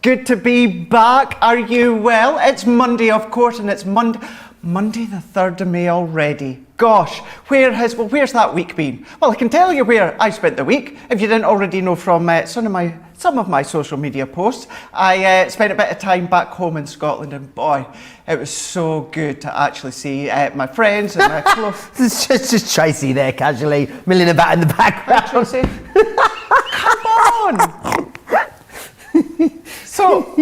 Good to be back. Are you well? It's Monday, of course, and it's Monday the 3rd of May already. Gosh, where's that week been? Well, I can tell you where I spent the week. If you didn't already know from some of my social media posts, I spent a bit of time back home in Scotland, and boy, it was so good to actually see my friends and my close. It's just Tracy there, casually milling about in the background. Tracy, come on. So,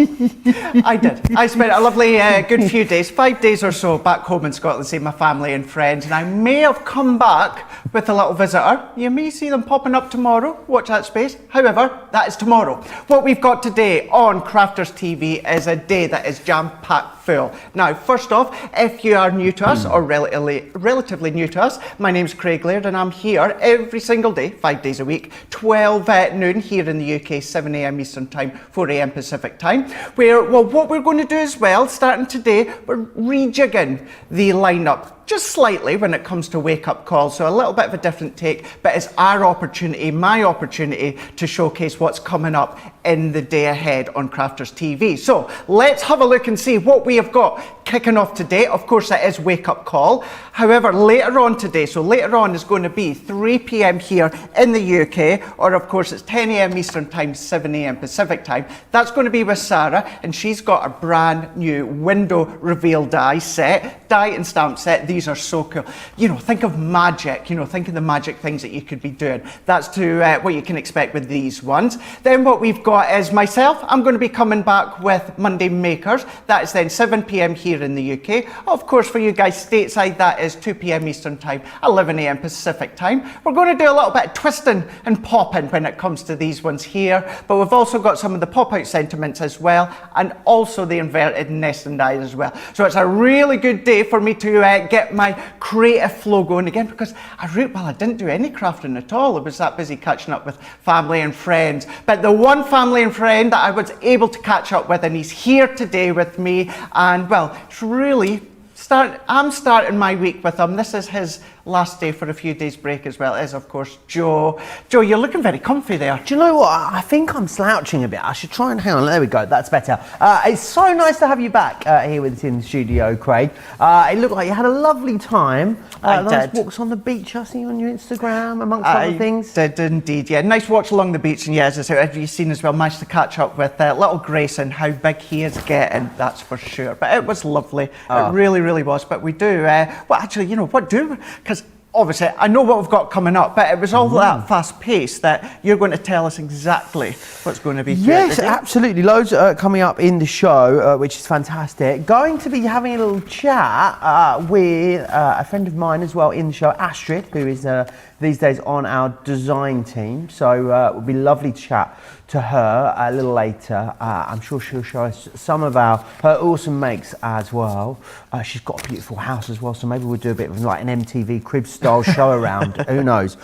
I did. I spent a lovely good few days, 5 days or so, back home in Scotland, seeing my family and friends, and I may have come back with a little visitor. You may see them popping up tomorrow. Watch that space. However, that is tomorrow. What we've got today on Crafters TV is a day that is jam-packed full. Now, first off, if you are new to us, or relatively new to us, my name's Craig Laird, and I'm here every single day, 5 days a week, 12 at noon here in the UK, 7 a.m. Eastern Time, 4 a.m. Pacific Time, where, well, what we're going to do as well, starting today, we're rejigging the lineup just slightly when it comes to wake-up calls, so a little bit of a different take, but it's our opportunity, my opportunity, to showcase what's coming up in the day ahead on Crafters TV. So let's have a look and see what we have got kicking off today. Of course, it is wake-up call. However, later on today, so later on is going to be 3 p.m. here in the UK, or of course it's 10 a.m. Eastern Time, 7 a.m. Pacific Time. That's going to be with Sarah, and she's got a brand new window reveal die and stamp set. These are so cool. You know, think of magic, think of the magic things that you could be doing. That's to what you can expect with these ones. Then what we've got is myself. I'm going to be coming back with Monday Makers. That is then 7 p.m. here in the UK. Of course, for you guys stateside, that is 2 p.m. Eastern Time, 11 a.m. Pacific Time. We're going to do a little bit of twisting and popping when it comes to these ones here, but we've also got some of the pop-out sentiments as well, and also the inverted nest and dies as well. So it's a really good day for me to get my creative flow going again, because I didn't do any crafting at all. I was that busy catching up with family and friends. But the one family and friend that I was able to catch up with, and he's here today with me, and well, it's really I'm starting my week with him. This is his last day for a few days break as well, is of course Joe. Joe, you're looking very comfy there. Do you know what? I think I'm slouching a bit. I should try and hang on. There we go. That's better. It's so nice to have you back here with us in the studio, Craig. It looked like you had a lovely time. Nice walks on the beach, I see on your Instagram, amongst other things. I did indeed, yeah. Nice walks along the beach, and yeah, as I said, have you seen as well, managed to catch up with little Grayson, how big he is getting, that's for sure. But it was lovely. It really, really was. But we do, because obviously I know what we've got coming up, but it was all that fast pace that you're going to tell us exactly what's going to be. Yes, absolutely. Loads coming up in the show, which is fantastic. Going to be having a little chat with a friend of mine as well in the show, Astrid, who is these days on our design team. So it would be lovely to chat to her a little later. I'm sure she'll show us some of her awesome makes as well. She's got a beautiful house as well, so maybe we'll do a bit of like an MTV crib style show around. Who knows?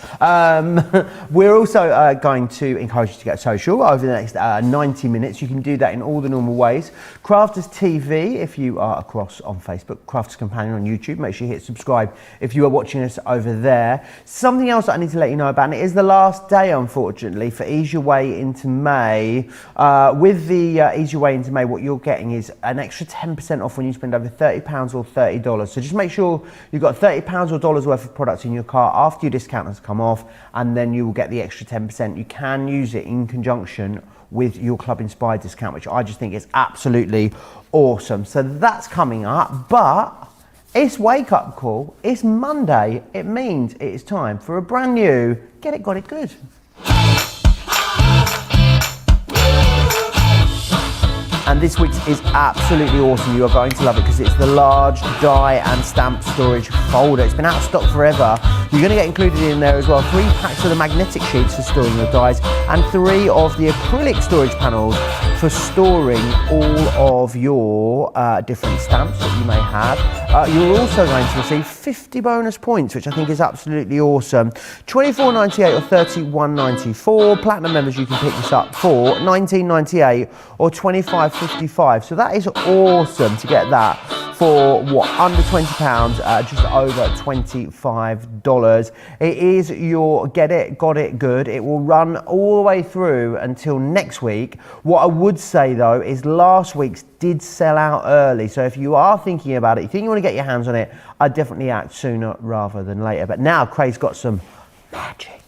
We're also going to encourage you to get social over the next 90 minutes. You can do that in all the normal ways. Crafters TV if you are across on Facebook, Crafters Companion on YouTube. Make sure you hit subscribe if you are watching us over there. Something else that I need to let you know about, and it is the last day, unfortunately, for Ease Your Way into May. With the Ease Your Way into May, what you're getting is an extra 10% off when you spend over £30 or $30. So just make sure you've got £30 or dollars worth of products in your cart after your discount has come off, and then you will get the extra 10%. You can use it in conjunction with your Club Inspired discount, which I just think is absolutely awesome. So that's coming up, but it's wake up call. It's Monday. It means it is time for a brand new Get It Got It Good. And this week's is absolutely awesome. You are going to love it because it's the large die and stamp storage folder. It's been out of stock forever. You're going to get included in there as well 3 packs of the magnetic sheets for storing your dies and 3 of the acrylic storage panels for storing all of your different stamps that you may have. You're also going to receive 50 bonus points, which I think is absolutely awesome. $24.98 or $31.94. Platinum members, you can pick this up for $19.98 or $25.55. So that is awesome to get that for what, under £20, just over $25. It is your get it, got it good. It will run all the way through until next week. What I would say though is last week's did sell out early, so if you are thinking about it, you think you want to get your hands on it, I'd definitely act sooner rather than later. But now Craig's got some magic.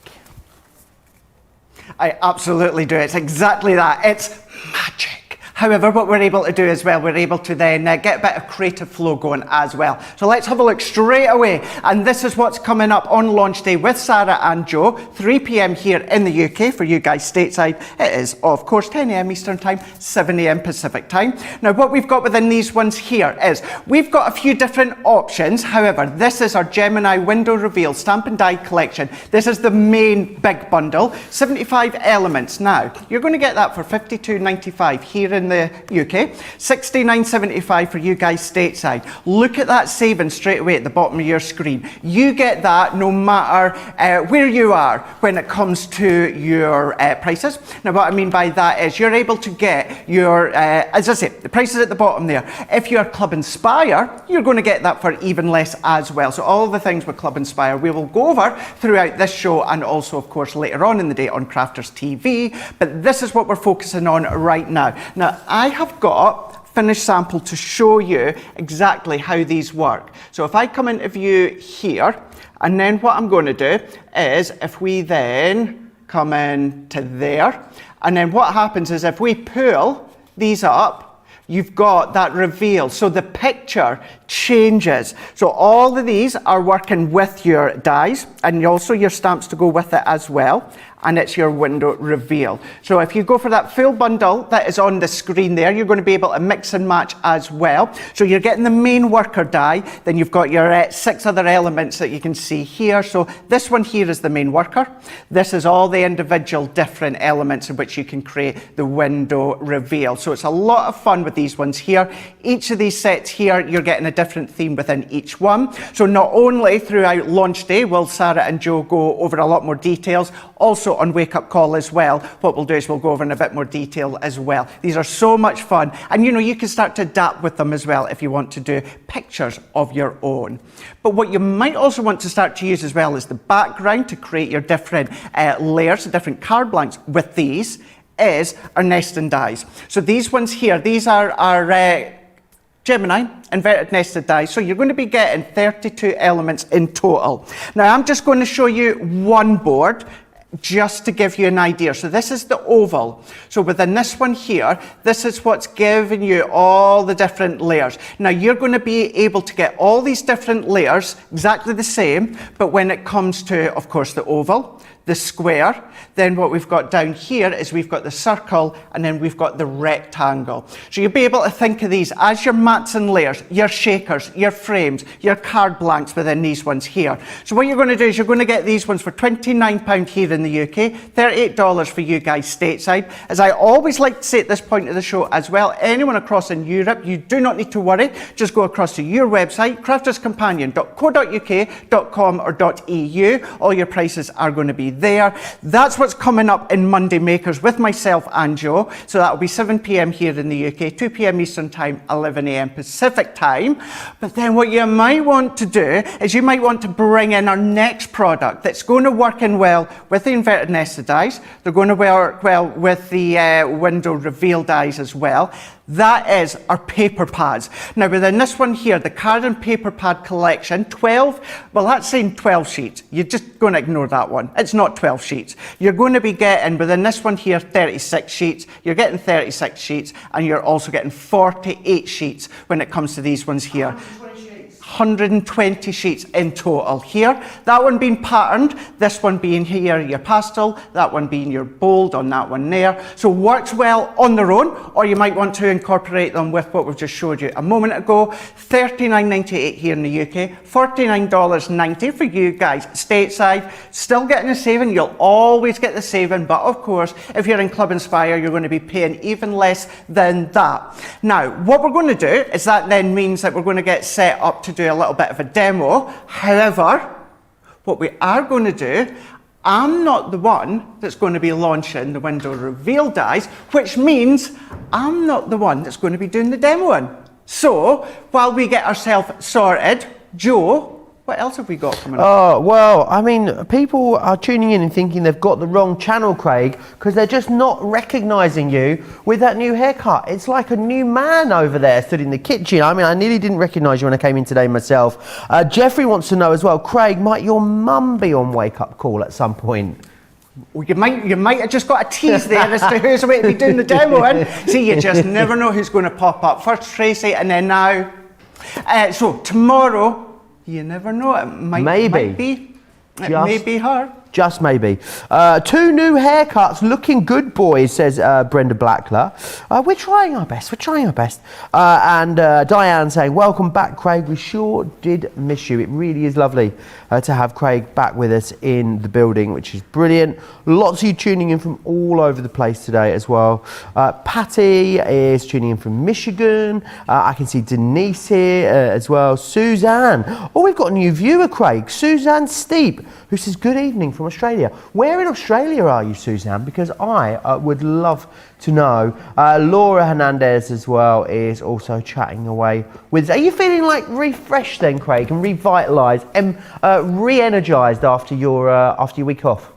I absolutely do. It's exactly that. It's magic. However, what we're able to do as well, we're able to then get a bit of creative flow going as well. So let's have a look straight away. And this is what's coming up on launch day with Sarah and Joe, 3 p.m. here in the UK. For you guys stateside, it is, of course, 10 a.m. Eastern time, 7 a.m. Pacific time. Now, what we've got within these ones here is we've got a few different options. However, this is our Gemini window reveal stamp and die collection. This is the main big bundle, 75 elements. Now, you're going to get that for $52.95 here in the UK, $69.75 for you guys stateside. Look at that saving straight away at the bottom of your screen. You get that no matter where you are when it comes to your prices. Now what I mean by that is you're able to get your, as I say, the prices at the bottom there. If you're Club Inspire, you're going to get that for even less as well. So all the things with Club Inspire we will go over throughout this show and also of course later on in the day on Crafters TV, but this is what we're focusing on right now. Now I have got finished sample to show you exactly how these work. So if I come into view here, and then what I'm going to do is if we then come in to there, and then what happens is if we pull these up, you've got that reveal. So the picture changes. So all of these are working with your dies and also your stamps to go with it as well. And it's your window reveal. So if you go for that full bundle that is on the screen there, you're going to be able to mix and match as well. So you're getting the main worker die, then you've got your 6 other elements that you can see here. So this one here is the main worker. This is all the individual different elements in which you can create the window reveal. So it's a lot of fun with these ones here. Each of these sets here, you're getting a different theme within each one. So not only throughout launch day will Sarah and Joe go over a lot more details, also on Wake Up Call as well, what we'll do is we'll go over in a bit more detail as well. These are so much fun, and you know, you can start to adapt with them as well if you want to do pictures of your own. But what you might also want to start to use as well is the background to create your different layers, the different card blanks with these is our nesting dies. So these ones here, these are our Gemini inverted nested dies. So you're going to be getting 32 elements in total. Now I'm just going to show you one board just to give you an idea. So this is the oval. So within this one here, this is what's giving you all the different layers. Now you're going to be able to get all these different layers exactly the same, but when it comes to, of course, the oval, the square, then what we've got down here is we've got the circle and then we've got the rectangle. So you'll be able to think of these as your mats and layers, your shakers, your frames, your card blanks within these ones here. So what you're going to do is you're going to get these ones for £29 here in the UK, $38 for you guys stateside. As I always like to say at this point of the show as well, anyone across in Europe, you do not need to worry. Just go across to your website, crafterscompanion.co.uk.com or .eu. All your prices are going to be there. That's what's coming up in Monday Makers with myself and Joe. So that'll be 7 p.m. here in the UK, 2 p.m. Eastern time, 11 a.m. Pacific time. But then what you might want to do is you might want to bring in our next product that's going to work in well with the inverted nested dies. They're going to work well with the window reveal dies as well. That is our paper pads. Now within this one here, the card and paper pad collection, 12, well that's saying 12 sheets. You're just going to ignore that one. It's not 12 sheets. You're going to be getting, within this one here, 36 sheets. You're getting 36 sheets and you're also getting 48 sheets when it comes to these ones here. 120 sheets in total here. That one being patterned, this one being here your pastel, that one being your bold on that one there. So works well on their own, or you might want to incorporate them with what we've just showed you a moment ago. $39.98 here in the UK, $49.90 for you guys stateside. Still getting a saving, you'll always get the saving, but of course, if you're in Club Inspire, you're going to be paying even less than that. Now, what we're going to do is that then means that we're going to get set up to do a little bit of a demo. However, what we are going to do, I'm not the one that's going to be launching the window reveal dies, which means I'm not the one that's going to be doing the demoing. So, while we get ourselves sorted, Joe, what else have we got coming up? Oh, well, I mean, people are tuning in and thinking they've got the wrong channel, Craig, because they're just not recognising you with that new haircut. It's like a new man over there stood in the kitchen. I mean, I nearly didn't recognise you when I came in today myself. Jeffrey wants to know as well, Craig, might your mum be on Wake Up Call at some point? Well, you might have just got a tease there as to who's going to be doing the demo. And see, you just never know who's going to pop up. First Tracy, and then now. So tomorrow, you never know. It might be. It may be her. Just maybe. 2 new haircuts, looking good, boys, says Brenda Blackler. We're trying our best. And Diane saying, welcome back, Craig. We sure did miss you. It really is lovely to have Craig back with us in the building, which is brilliant. Lots of you tuning in from all over the place today as well. Patty is tuning in from Michigan. I can see Denise here as well. Suzanne. Oh, we've got a new viewer, Craig. Suzanne Steep, who says, good evening from Australia. Where in Australia are you, Suzanne? Because I would love to know. Laura Hernandez as well is also chatting away with us. Are you feeling like refreshed then, Craig, and revitalised and re-energised after your week off?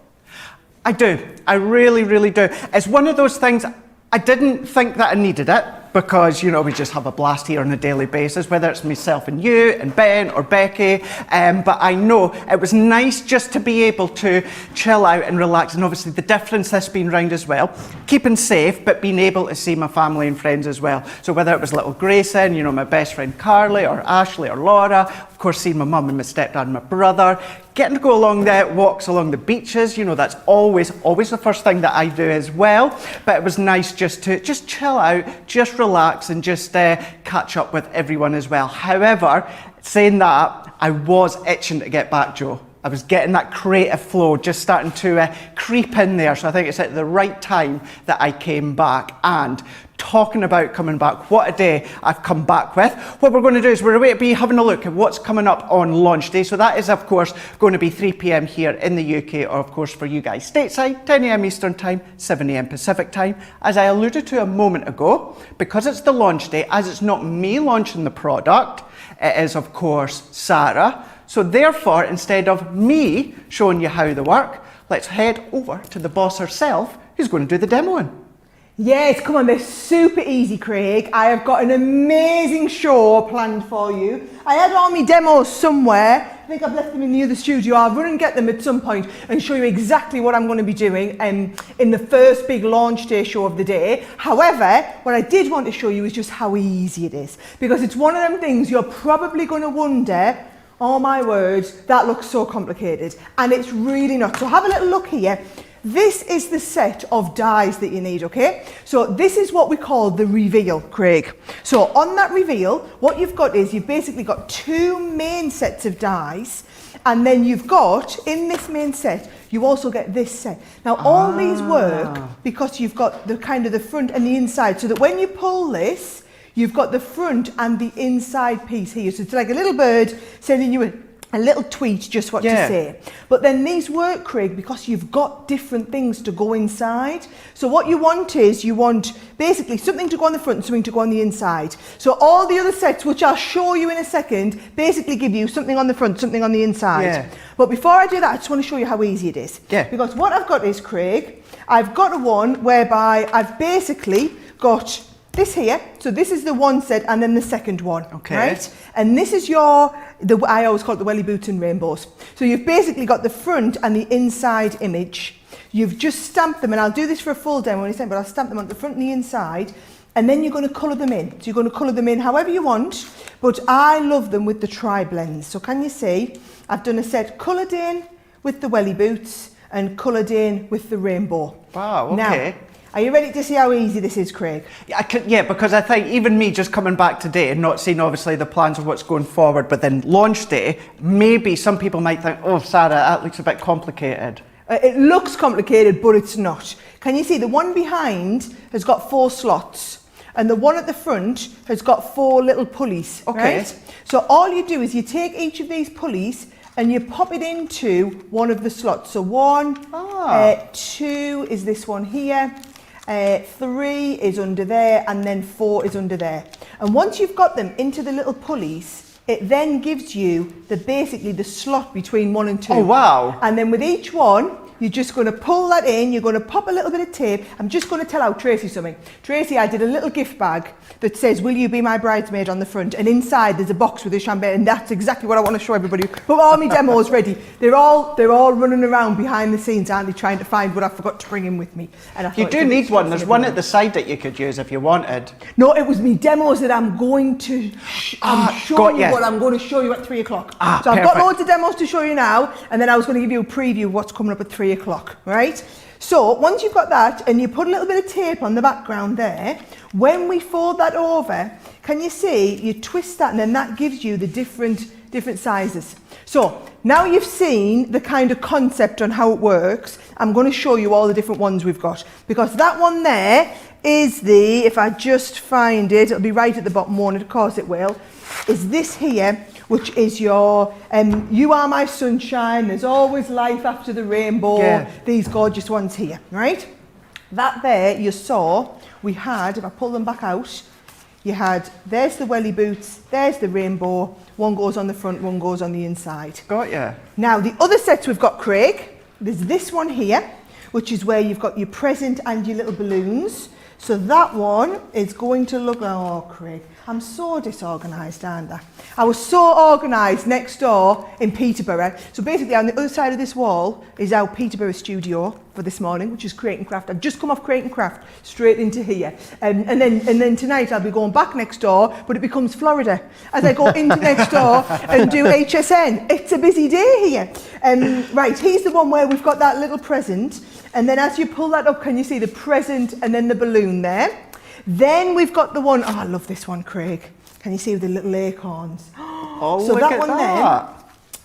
I do. I really, really do. It's one of those things, I didn't think that I needed it, because, you know, we just have a blast here on a daily basis, whether it's myself and you and Ben or Becky. But I know it was nice just to be able to chill out and relax. And obviously the difference this being round as well, keeping safe, but being able to see my family and friends as well. So whether it was little Grayson, you know, my best friend Carly or Ashley or Laura, of course seeing my mum and my stepdad and my brother, getting to go along the walks along the beaches, you know, that's always the first thing that I do as well. But it was nice just to chill out, just relax and just catch up with everyone as well. However, saying that, I was itching to get back, Joe. I was getting that creative flow just starting to creep in there. So I think it's at the right time that I came back. And talking about coming back, what a day I've come back with. What we're going to do is we're going to be having a look at what's coming up on launch day. So that is, of course, going to be 3 p.m. here in the UK, or of course for you guys stateside, 10 a.m. Eastern time, 7 a.m. Pacific time. As I alluded to a moment ago, because it's the launch day, as it's not me launching the product, it is, of course, Sarah. So therefore, instead of me showing you how they work, let's head over to the boss herself, who's going to do the demoing. Yes, come on, they're super easy, Craig. I have got an amazing show planned for you. I had all my demos somewhere. I think I've left them in the other studio. I'll run and get them at some point and show you exactly what I'm going to be doing in the first big launch day show of the day. However, what I did want to show you is just how easy it is. Because it's one of them things you're probably going to wonder, oh my words, that looks so complicated. And it's really not. So have a little look here. This is the set of dies that you need, okay? So this is what we call the reveal, Craig. So on that reveal, what you've got is you've basically got 2 main sets of dies, and then you've got, in this main set, you also get this set. Now all these work because you've got the kind of the front and the inside, so that when you pull this, you've got the front and the inside piece here. So it's like a little bird sending you a little tweet, just what to say. But then these work, Craig, because you've got different things to go inside. So what you want is, you want basically something to go on the front and something to go on the inside. So all the other sets, which I'll show you in a second, basically give you something on the front, something on the inside. Yeah. But before I do that, I just want to show you how easy it is. Yeah. Because what I've got is, Craig, I've got a one whereby I've basically got this here, so this is the one set and then the second one, right? And this is I always call it the welly boots and rainbows. So you've basically got the front and the inside image. You've just stamped them, and I'll do this for a full demo in a second, but I'll stamp them on the front and the inside, and then you're going to colour them in. So you're going to colour them in however you want, but I love them with the tri-blends. So can you see, I've done a set coloured in with the welly boots and coloured in with the rainbow. Wow, okay. Now, are you ready to see how easy this is, Craig? Yeah, because I think even me just coming back today and not seeing obviously the plans of what's going forward, but then launch day, maybe some people might think, oh, Sarah, that looks a bit complicated. It looks complicated, but it's not. Can you see the one behind has got 4 slots, and the one at the front has got 4 little pulleys, right? So all you do is you take each of these pulleys and you pop it into one of the slots. So 1, 2 is this one here. 3 is under there, and then 4 is under there. And once you've got them into the little pulleys, it then gives you basically the slot between 1 and 2. Oh, wow. And then with each one, you're just going to pull that in, you're going to pop a little bit of tape. I'm just going to tell out Tracy something. Tracy, I did a little gift bag that says, will you be my bridesmaid on the front? And inside there's a box with a champagne, and that's exactly what I want to show everybody. But all my demos ready. They're all running around behind the scenes, aren't they, trying to find what I forgot to bring in with me. And I You do need one. There's one at the side that you could use if you wanted. No, it was me demos that I'm going to show you what I'm going to show you at 3 o'clock. So I've got loads of demos to show you now, and then I was going to give you a preview of what's coming up at 3 o'clock, right? So once you've got that and you put a little bit of tape on the background there, when we fold that over, can you see, you twist that and then that gives you the different sizes. So now you've seen the kind of concept on how it works, I'm going to show you all the different ones we've got, because that one there is if I just find it, it'll be right at the bottom one, of course it will, is this here, which is your You Are My Sunshine, There's Always Life After the Rainbow, these gorgeous ones here, right? That there, you saw, we had, if I pull them back out, you had, there's the welly boots, there's the rainbow, one goes on the front, one goes on the inside. Got you. Now, the other sets we've got, Craig, there's this one here, which is where you've got your present and your little balloons. So that one is going to look, oh, Craig, I'm so disorganised, aren't I? I was so organised next door in Peterborough. So basically on the other side of this wall is our Peterborough studio for this morning, which is Create and Craft. I've just come off Create and Craft straight into here. And then tonight I'll be going back next door, but it becomes Florida as I go into next door and do HSN. It's a busy day here. Right, here's the one where we've got that little present. And then as you pull that up, can you see the present and then the balloon there? Then we've got the one, oh, I love this one, Craig. Can you see with the little acorns? Oh, so look that at one that.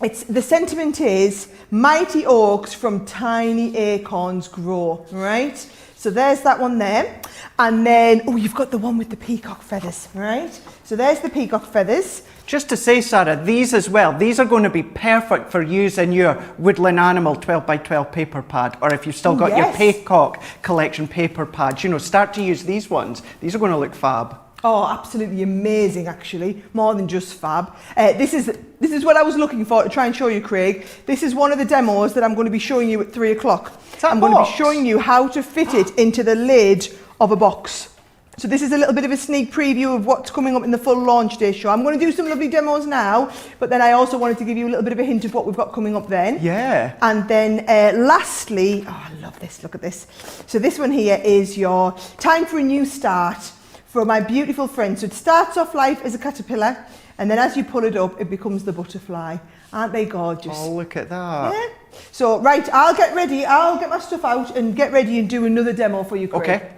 there, the sentiment is, mighty oaks from tiny acorns grow, right? So there's that one there. And then, oh, you've got the one with the peacock feathers, right? So there's the peacock feathers. Just to say, Sarah, these as well, these are going to be perfect for using your woodland animal 12 by 12 paper pad, or if you've still got your peacock collection paper pads, you know, start to use these ones. These are going to look fab. Oh, absolutely amazing, actually. More than just fab. This is what I was looking for to try and show you, Craig. This is one of the demos that I'm going to be showing you at 3 o'clock. I'm going to be showing you how to fit it into the lid of a box. So this is a little bit of a sneak preview of what's coming up in the full launch day show. I'm going to do some lovely demos now, but then I also wanted to give you a little bit of a hint of what we've got coming up then. Yeah. And then lastly, oh, I love this, look at this. So this one here is your time for a new start for my beautiful friend. So it starts off life as a caterpillar, and then as you pull it up, it becomes the butterfly. Aren't they gorgeous? Oh, look at that. Yeah. So, right, I'll get ready. I'll get my stuff out and get ready and do another demo for you, Craig. Okay.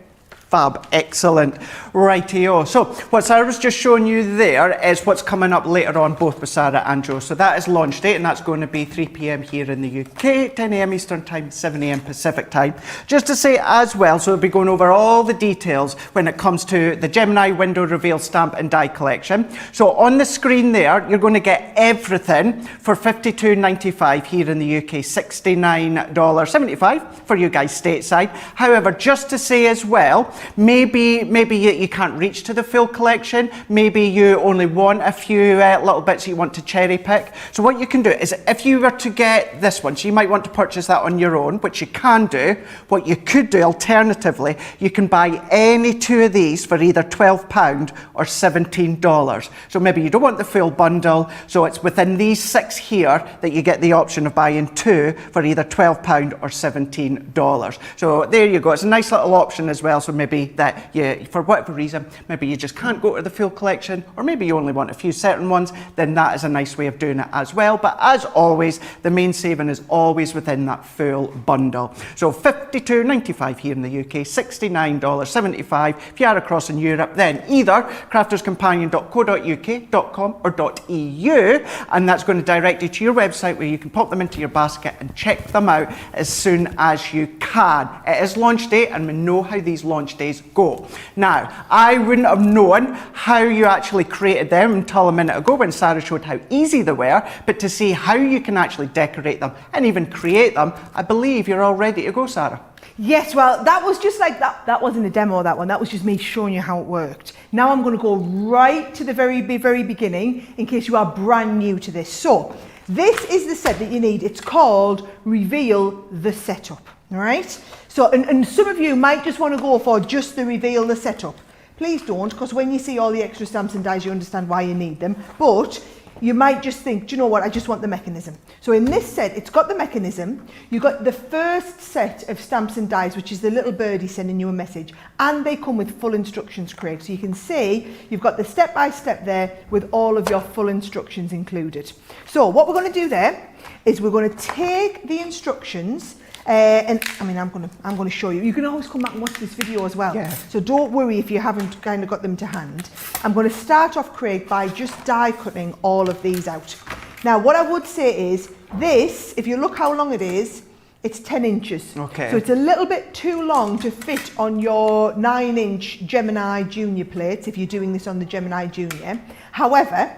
Fab, excellent. Rightio. So what Sarah was just showing you there is what's coming up later on, both with Sarah and Joe. So that is launch date, and that's going to be 3 p.m. here in the UK, 10 a.m. Eastern Time, 7 a.m. Pacific Time. Just to say as well, so we'll be going over all the details when it comes to the Gemini window reveal stamp and die collection. So on the screen there, you're going to get everything for $52.95 here in the UK, $69.75 for you guys stateside. However, just to say as well, maybe you can't reach to the full collection. Maybe you only want a few little bits you want to cherry pick. So what you can do is, if you were to get this one, so you might want to purchase that on your own, which you can do. What you could do alternatively, you can buy any two of these for either £12 or $17. So maybe you don't want the full bundle, so it's within these 6 here that you get the option of buying 2 for either £12 or $17. So there you go. It's a nice little option as well. So maybe that you, for whatever reason, maybe you just can't go to the full collection, or maybe you only want a few certain ones, then that is a nice way of doing it as well. But as always, the main saving is always within that full bundle. So $52.95 here in the UK, $69.75 if you are across in Europe, then either crafterscompanion.co.uk.com or .eu, and that's going to direct you to your website where you can pop them into your basket and check them out as soon as you can. It is launch day, and we know how these launch days, go. Now, I wouldn't have known how you actually created them until a minute ago when Sarah showed how easy they were, but to see how you can actually decorate them and even create them, I believe you're all ready to go, Sarah. Yes, well, that was just like that. That wasn't a demo, that one. That was just me showing you how it worked. Now I'm going to go right to the very beginning in case you are brand new to this. So, this is the set that you need. It's called Reveal the Setup. All right? So, and some of you might just want to go for just the Reveal the Setup. Please don't, because when you see all the extra stamps and dies, you understand why you need them. But you might just think, do you know what, I just want the mechanism. So in this set, it's got the mechanism, you've got the first set of stamps and dies, which is the little birdie sending you a message, and they come with full instructions, Craig. So you can see you've got the step-by-step there with all of your full instructions included. So what we're going to do there is we're going to take the instructions and I mean, I'm going to show you. You can always come back and watch this video as well. Yeah. So don't worry if you haven't kind of got them to hand. I'm going to start off, Craig, by just die cutting all of these out. Now, what I would say is this, if you look how long it is, it's 10 inches. Okay. So it's a little bit too long to fit on your 9-inch Gemini Junior plates if you're doing this on the Gemini Junior. However,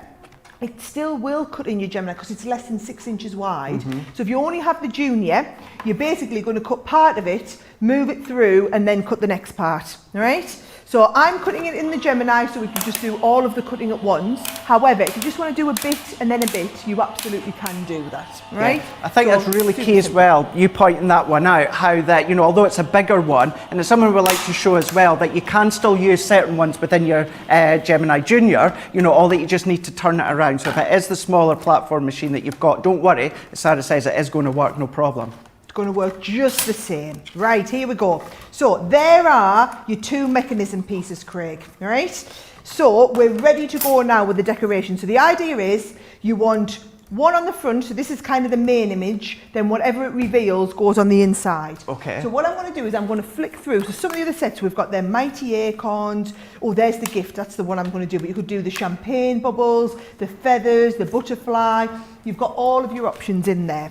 it still will cut in your Gemini because it's less than 6 inches wide. So if you only have the Junior, you're basically going to cut part of it, move it through, and then cut the next part. All right? So I'm cutting it in the Gemini so we can just do all of the cutting at once. However, if you just want to do a bit and then a bit, you absolutely can do that, right? Yeah. I think that's really key as well, you pointing that one out, how that, you know, although it's a bigger one, and as someone would like to show as well, that you can still use certain ones within your Gemini Junior, you know, all that you just need to turn it around. So if it is the smaller platform machine that you've got, don't worry, as Sarah says, it is going to work, no problem. Going to work just the same. Right, here we go. So there are your two mechanism pieces, Craig. All right? So we're ready to go now with the decoration. So the idea is you want one on the front, so this is kind of the main image, then whatever it reveals goes on the inside. Okay. So what I'm going to do is I'm going to flick through. So some of the other sets we've got their mighty acorns. Oh, there's the gift. That's the one I'm going to do. But you could do the champagne bubbles, the feathers, the butterfly. You've got all of your options in there.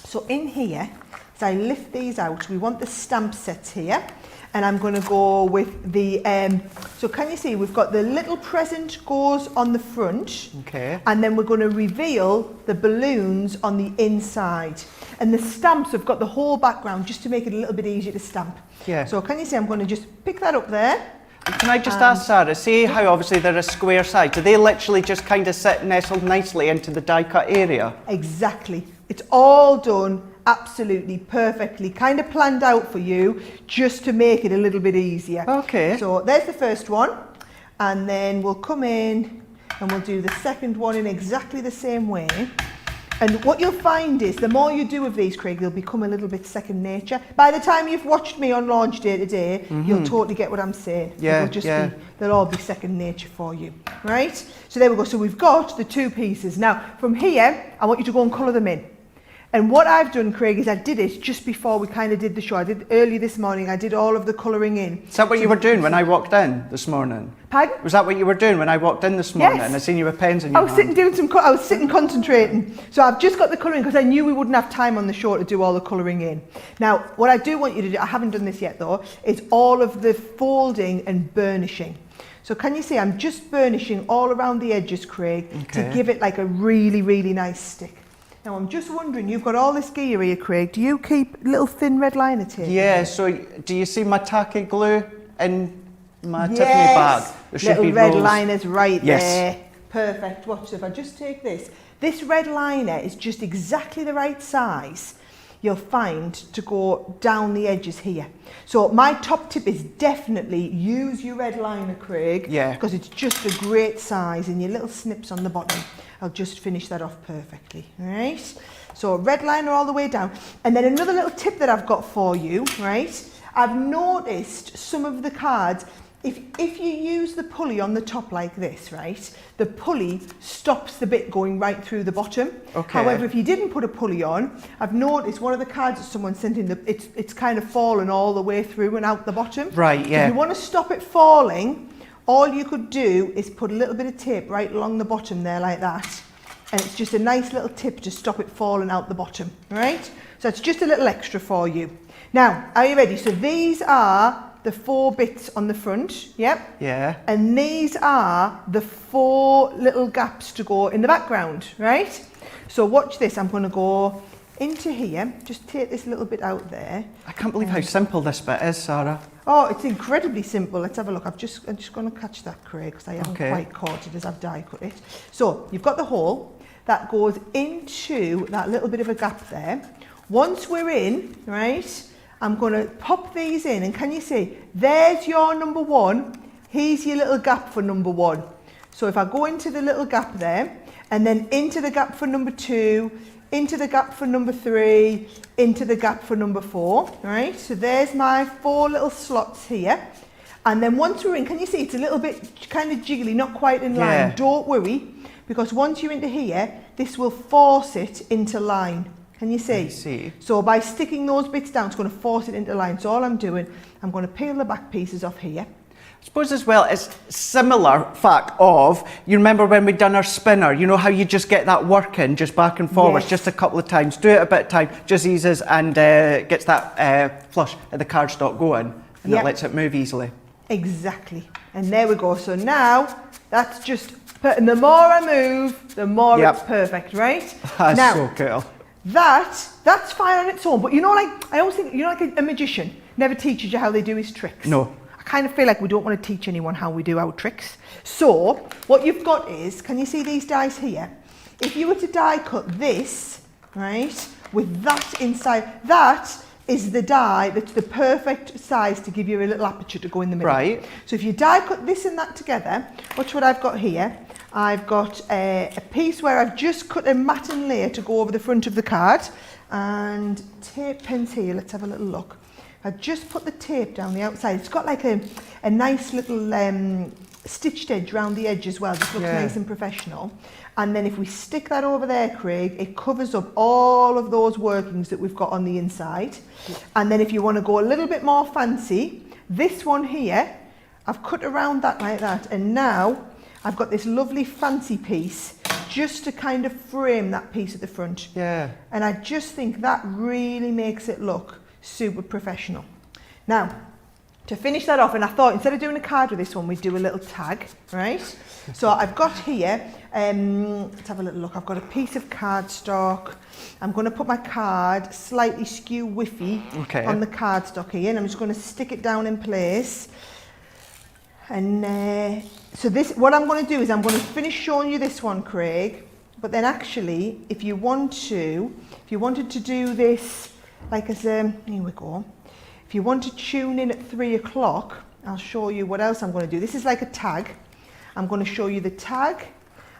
So in here, as I lift these out, we want the stamp sets here, and I'm going to go with the, so can you see, we've got the little present goes on the front, okay, and then we're going to reveal the balloons on the inside. And the stamps have got the whole background just to make it a little bit easier to stamp. Yeah. So can you see, I'm going to just pick that up there. Can I just ask Sarah, see how obviously they're a square side, do they literally just kind of sit nestled nicely into the die cut area? Exactly. It's all done absolutely perfectly, kind of planned out for you just to make it a little bit easier. Okay. So there's the first one, and then we'll come in and we'll do the second one in exactly the same way. And what you'll find is the more you do of these, Craig, they'll become a little bit second nature. By the time you've watched me on launch day today, you'll totally get what I'm saying. Yeah, They'll all be second nature for you, right? So there we go. So we've got the two pieces. Now, from here, I want you to go and colour them in. And what I've done, Craig, is I did it just before we kind of did the show. I did early this morning. I did all of the colouring in. Is that what you were doing when I walked in this morning? Pardon? Was that what you were doing when I walked in this morning? Yes. I seen you with pens in your I was hand. sitting doing I was sitting concentrating. So I've just got the colouring because I knew we wouldn't have time on the show to do all the colouring in. Now, what I do want you to do, I haven't done this yet though, is all of the folding and burnishing. So can you see I'm just burnishing all around the edges, Craig, to give it like a really, really nice stick. Now I'm just wondering, you've got all this gear here, Craig. Do you keep little thin red liner tape? Yeah, so do you see my tacky glue in my Tiffany bag? There should little be red rolls. liners right Yes. there. Perfect. Watch, so if I just take this. This red liner is just exactly the right size, you'll find, to go down the edges here. So my top tip is definitely use your red liner, Craig. Yeah. Because it's just a great size, and your little snips on the bottom. I'll just finish that off perfectly, right? So red liner all the way down. And then another little tip that I've got for you, right? I've noticed some of the cards, if you use the pulley on the top like this, right? The pulley stops the bit going right through the bottom. Okay. However, if you didn't put a pulley on, I've noticed one of the cards that someone sent in, it's kind of fallen all the way through and out the bottom. Right, yeah. So if you want to stop it falling, all you could do is put a little bit of tape right along the bottom there like that. And it's just a nice little tip to stop it falling out the bottom, right? So it's just a little extra for you. Now, are you ready? So these are the 4 bits on the front, yep. Yeah. And these are the 4 little gaps to go in the background, right? So watch this, I'm going to go into here, just take this little bit out there. I can't believe how simple this bit is, Sarah. Oh, it's incredibly simple. Let's have a look. I'm just going to catch that, Craig, because I haven't Okay. quite caught it as I've die cut it. So you've got the hole that goes into that little bit of a gap there. Once we're in, right, I'm going to pop these in, and can you see, there's your number 1, here's your little gap for number 1. So if I go into the little gap there, and then into the gap for number 2, into the gap for number 3, into the gap for number 4, right? So there's my 4 little slots here. And then once we're in, can you see it's a little bit kind of jiggly, not quite in line. Yeah. Don't worry, because once you're into here, this will force it into line. Can you see? I see. So by sticking those bits down, it's going to force it into line. So all I'm doing, I'm going to peel the back pieces off here. I suppose as well, it's similar fact of, you remember when we'd done our spinner, you know how you just get that working just back and forwards, Yes. just a couple of times, do it a bit of time, just eases and gets that flush of the cardstock going, and Yep. it lets it move easily. Exactly. And there we go. So now that's just, and the more I move, the more Yep. it's perfect, right? That's now, so cool. that's fine on its own, but you know, like, I always think, you know, like a magician never teaches you how they do his tricks. No. I kind of feel like we don't want to teach anyone how we do our tricks. So what you've got is, can you see these dies here? If you were to die cut this, right, with that inside, that is the die that's the perfect size to give you a little aperture to go in the middle. Right. So if you die cut this and that together, watch what I've got here. I've got a piece where I've just cut a matting layer to go over the front of the card, and tape pens here. Let's have a little look. I just put the tape down the outside. It's got like a nice little stitched edge around the edge as well. Just looks nice and professional. And then if we stick that over there, Craig, it covers up all of those workings that we've got on the inside. And then if you want to go a little bit more fancy, this one here, I've cut around that like that. And now I've got this lovely fancy piece just to kind of frame that piece at the front. Yeah. And I just think that really makes it look super professional. Now, to finish that off, and I thought instead of doing a card with this one, we'd do a little tag, right? So I've got here, let's have a little look. I've got a piece of cardstock. I'm going to put my card slightly skew whiffy on the cardstock here, and I'm just going to stick it down in place. And so this, what I'm going to do is I'm going to finish showing you this one, Craig. But then actually, if you wanted to do this, like as here we go. If you want to tune in at 3 o'clock, I'll show you what else I'm going to do. This is like a tag. I'm going to show you the tag.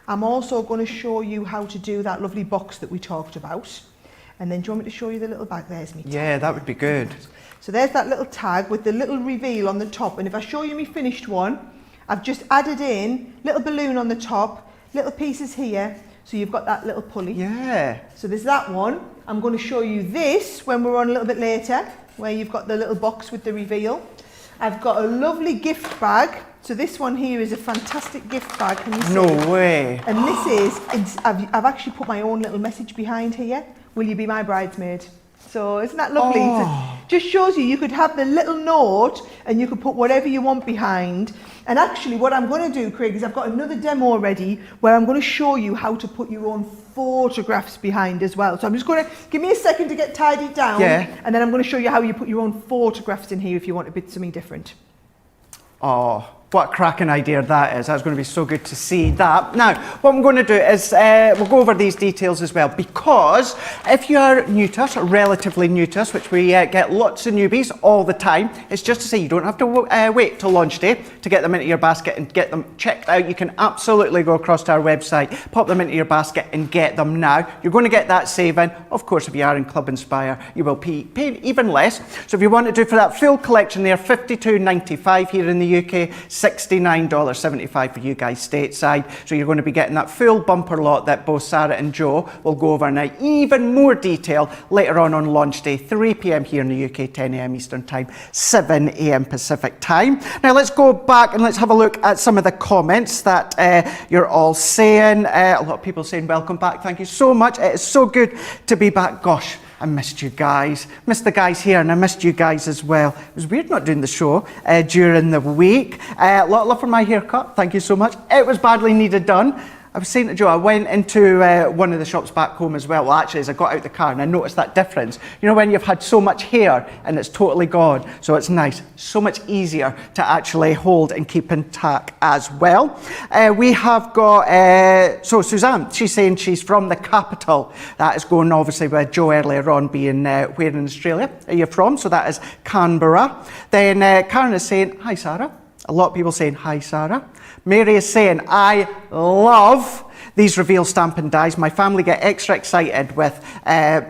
I'm also going to show you how to do that lovely box that we talked about. And then do you want me to show you the little bag? There's me tag. Yeah, that would be good. So there's that little tag with the little reveal on the top. And if I show you my finished one, I've just added in little balloon on the top, little pieces here. So you've got that little pulley. Yeah. So there's that one. I'm going to show you this when we're on a little bit later, where you've got the little box with the reveal. I've got a lovely gift bag. So this one here is a fantastic gift bag. Can you see? No way. And this is, I've actually put my own little message behind here. Will you be my bridesmaid? So isn't that lovely? Oh. So just shows you could have the little note and you could put whatever you want behind. And actually what I'm going to do, Craig, is I've got another demo ready where I'm going to show you how to put your own photographs behind as well. So I'm just going to, give me a second to get tidied down. Yeah. And then I'm going to show you how you put your own photographs in here if you want a bit something different. Oh, what a cracking idea that is. That's going to be so good to see that. Now, what I'm going to do is we'll go over these details as well, because if you are new to us, or relatively new to us, which we get lots of newbies all the time, it's just to say you don't have to wait till launch day to get them into your basket and get them checked out. You can absolutely go across to our website, pop them into your basket and get them now. You're going to get that saving. Of course, if you are in Club Inspire, you will pay even less. So if you want to do for that full collection there, $52.95 here in the UK, $69.75 for you guys stateside. So you're going to be getting that full bumper lot that both Sarah and Joe will go over now. Even more detail later on launch day, 3 p.m. here in the UK, 10 a.m. Eastern Time, 7 a.m. Pacific Time. Now let's go back and let's have a look at some of the comments that you're all saying. A lot of people saying welcome back. Thank you so much. It is so good to be back. Gosh, I missed you guys. Missed the guys here, and I missed you guys as well. It was weird not doing the show during the week. A lot of love for my haircut. Thank you so much. It was badly needed done. I was saying to Joe, I went into one of the shops back home as well. Well, actually, as I got out the car, and I noticed that difference. You know, when you've had so much hair and it's totally gone. So it's nice. So much easier to actually hold and keep intact as well. We have got, so Suzanne, she's saying she's from the capital. That is going obviously with Joe earlier on being where in Australia are you from? So that is Canberra. Then Karen is saying, hi, Sarah. A lot of people saying, hi, Sarah. Mary is saying, I love these reveal stamping dies. My family get extra excited with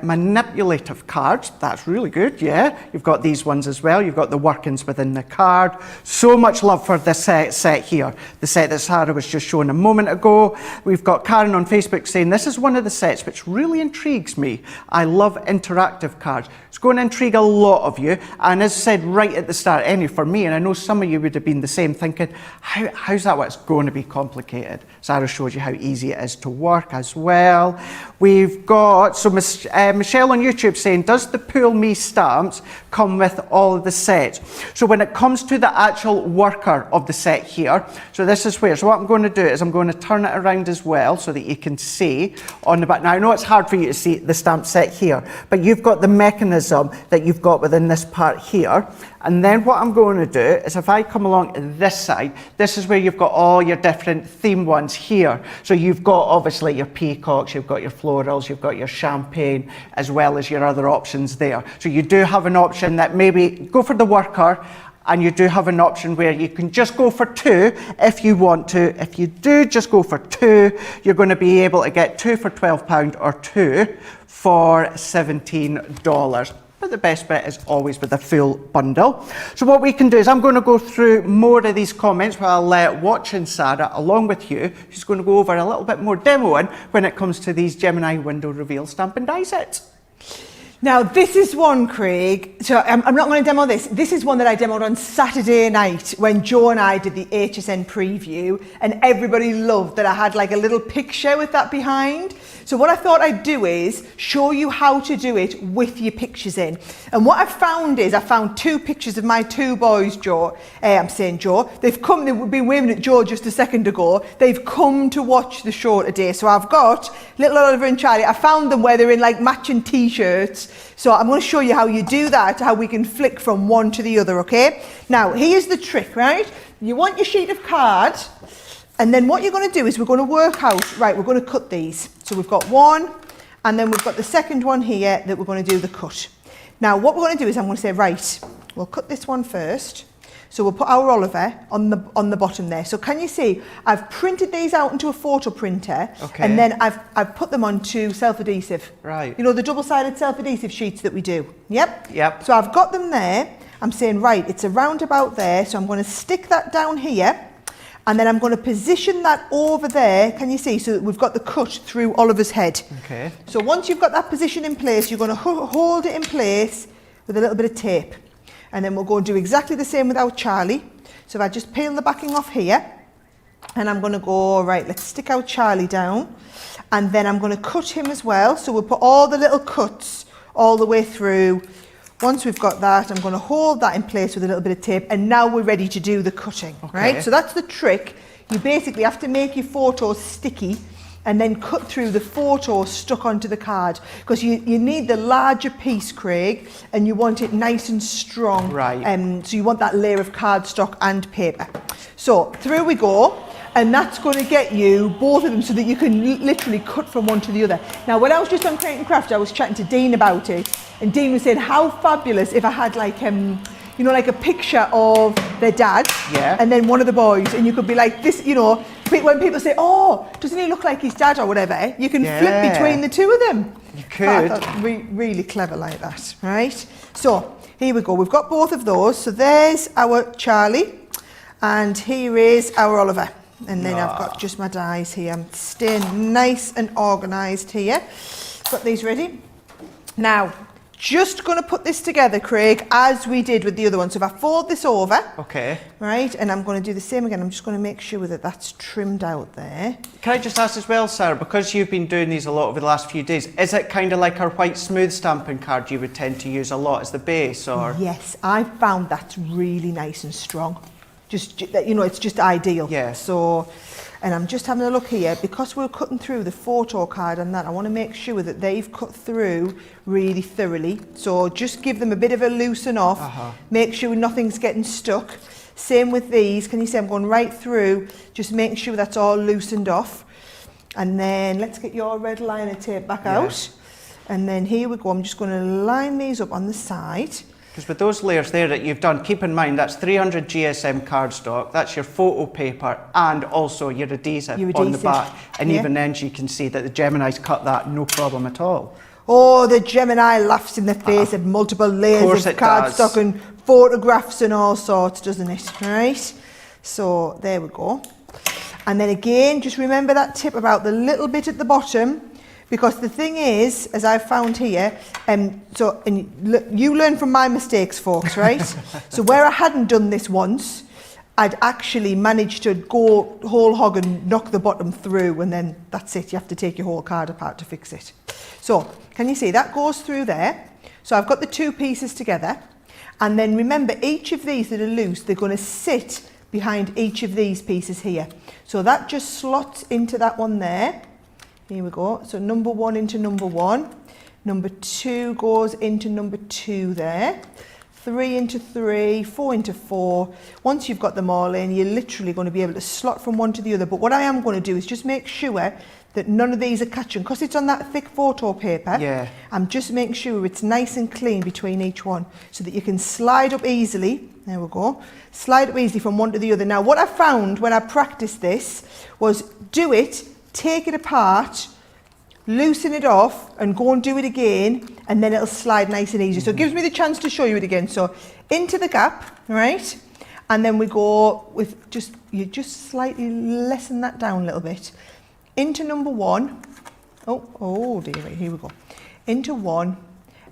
manipulative cards. That's really good, yeah. You've got these ones as well. You've got the workings within the card. So much love for this set here. The set that Sarah was just showing a moment ago. We've got Karen on Facebook saying, this is one of the sets which really intrigues me. I love interactive cards. It's going to intrigue a lot of you. And as I said right at the start, anyway, for me, and I know some of you would have been the same, thinking, how's that? It's going to be complicated. Sarah showed you how easy it is to work as well. We've got, so Michelle on YouTube saying, does the Pool Me stamps come with all of the sets? So when it comes to the actual worker of the set here, so this is where, so what I'm going to do is I'm going to turn it around as well so that you can see on the back. Now I know it's hard for you to see the stamp set here, but you've got the mechanism that you've got within this part here. And then what I'm going to do is if I come along this side, this is where you've got all your different theme ones here. So you've got obviously your peacocks, you've got your florals, you've got your champagne, as well as your other options there. So you do have an option that maybe go for the worker, and you do have an option where you can just go for two if you want to. If you do just go for two, you're going to be able to get two for £12 or two for $17. But the best bit is always with a full bundle. So what we can do is I'm going to go through more of these comments while watching Sarah along with you, who's going to go over a little bit more demoing when it comes to these Gemini window reveal stamp and die sets. Now this is one, Craig, so I'm not going to demo this. This is one that I demoed on Saturday night when Joe and I did the HSN preview, and everybody loved that I had like a little picture with that behind. So what I thought I'd do is show you how to do it with your pictures in. And what I found is I found two pictures of my two boys, Joe. I'm saying Joe. They've been waving at Joe just a second ago. They've come to watch the show today. So I've got little Oliver and Charlie. I found them where they're in like matching t-shirts. So I'm going to show you how you do that, how we can flick from one to the other, okay? Now, here's the trick, right? You want your sheet of card, and then what you're going to do is we're going to work out, right, we're going to cut these. So we've got one, and then we've got the second one here that we're going to do the cut. Now, what we're going to do is I'm going to say, right, we'll cut this one first. So we'll put our Oliver on the bottom there. So can you see, I've printed these out into a photo printer, okay, and then I've put them onto self-adhesive. Right. You know, the double-sided self-adhesive sheets that we do. Yep. Yep. So I've got them there. I'm saying, right, it's around about there. So I'm going to stick that down here, and then I'm going to position that over there. Can you see? So that we've got the cut through Oliver's head. Okay. So once you've got that position in place, you're going to hold it in place with a little bit of tape. And then we'll go and do exactly the same with our Charlie. So if I just peel the backing off here, and I'm going to go, right, let's stick our Charlie down. And then I'm going to cut him as well. So we'll put all the little cuts all the way through. Once we've got that, I'm going to hold that in place with a little bit of tape. And now we're ready to do the cutting, okay, right? So that's the trick. You basically have to make your photos sticky and then cut through the photo stuck onto the card, because you need the larger piece, Craig, and you want it nice and strong. Right. So you want that layer of cardstock and paper. So through we go, and that's going to get you both of them so that you can literally cut from one to the other. Now, when I was just on Create and Craft, I was chatting to Dean about it, and Dean was saying how fabulous if I had like you know, like a picture of their dad, yeah, and then one of the boys, and you could be like this, you know, when people say, oh, doesn't he look like his dad or whatever, you can flip between the two of them. You could. I thought, really clever like that, right? So here we go, we've got both of those. So there's our Charlie, and here is our Oliver. And then I've got just my dies here. I'm staying nice and organised here. Got these ready. Now, just going to put this together, Craig, as we did with the other one. So if I fold this over, Okay. right, and I'm going to do the same again. I'm just going to make sure that that's trimmed out there. Can I just ask as well, Sarah, because you've been doing these a lot over the last few days, is it kind of like our white smooth stamping card you would tend to use a lot as the base, or? Yes, I found that's really nice and strong. Just, you know, it's just ideal. Yeah. So, and I'm just having a look here, because we're cutting through the photo card and that, I want to make sure that they've cut through really thoroughly. So just give them a bit of a loosen off, make sure nothing's getting stuck. Same with these, can you see I'm going right through, just make sure that's all loosened off. And then let's get your red liner tape back out. And then here we go, I'm just going to line these up on the side. Because with those layers there that you've done, keep in mind that's 300 GSM cardstock, that's your photo paper and also your adhesive on the back. And even then you can see that the Gemini's cut that no problem at all. Oh, the Gemini laughs in the face of multiple layers of cardstock and photographs and all sorts, doesn't it? Right? So there we go. And then again, just remember that tip about the little bit at the bottom. Because the thing is, as I've found here, you learn from my mistakes, folks, right? So where I hadn't done this once, I'd actually managed to go whole hog and knock the bottom through, and then that's it. You have to take your whole card apart to fix it. So can you see that goes through there? So I've got the two pieces together, and then remember each of these that are loose, they're going to sit behind each of these pieces here. So that just slots into that one there. Here we go. So number one into number one. Number two goes into number two there. 3 into 3, 4 into 4. Once you've got them all in, you're literally going to be able to slot from one to the other. But what I am going to do is just make sure that none of these are catching, because it's on that thick photo paper. Yeah. I'm just making sure it's nice and clean between each one so that you can slide up easily. There we go. Slide up easily from one to the other. Now, what I found when I practiced this was do it, take it apart, loosen it off and go and do it again, and then it'll slide nice and easy. So it gives me the chance to show you it again. So into the gap, right? And then we go with you just slightly lessen that down a little bit. Into number one. Oh dear, right, here we go. Into 1,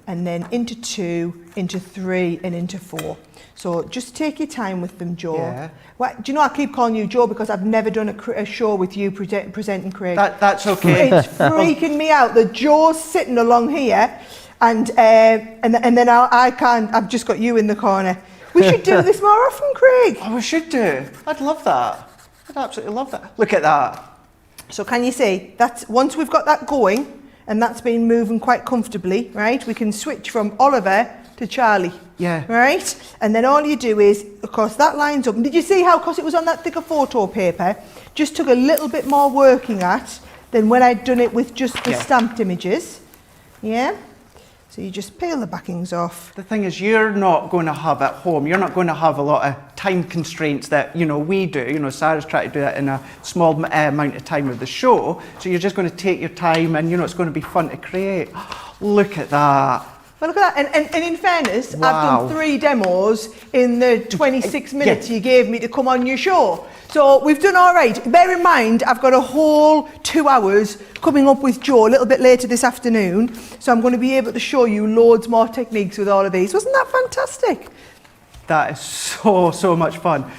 and then into 2, into 3, and into 4. So just take your time with them, Joe. Yeah. Well, do you know I keep calling you Joe because I've never done a show with you presenting Craig. That's okay. It's freaking me out that Joe's sitting along here, and then I can't. I've just got you in the corner. We should do this more often, Craig. Oh, we should do. I'd love that. I'd absolutely love that. Look at that. So can you see that's once we've got that going and that's been moving quite comfortably, right? We can switch from Oliver to Charlie. Yeah. Right? And then all you do is, of course, that lines up. And did you see how, because it was on that thicker photo paper, just took a little bit more working at than when I'd done it with just the stamped images. Yeah? So you just peel the backings off. The thing is, you're not going to have at home, you're not going to have a lot of time constraints that, we do. Sarah's trying to do that in a small amount of time of the show. So you're just going to take your time and, it's going to be fun to create. Look at that. Well, look at that. And in fairness, Wow. I've done 3 demos in the 26 minutes you gave me to come on your show. So we've done all right. Bear in mind, I've got a whole 2 hours coming up with Joe a little bit later this afternoon. So I'm going to be able to show you loads more techniques with all of these. Wasn't that fantastic? That is so much fun.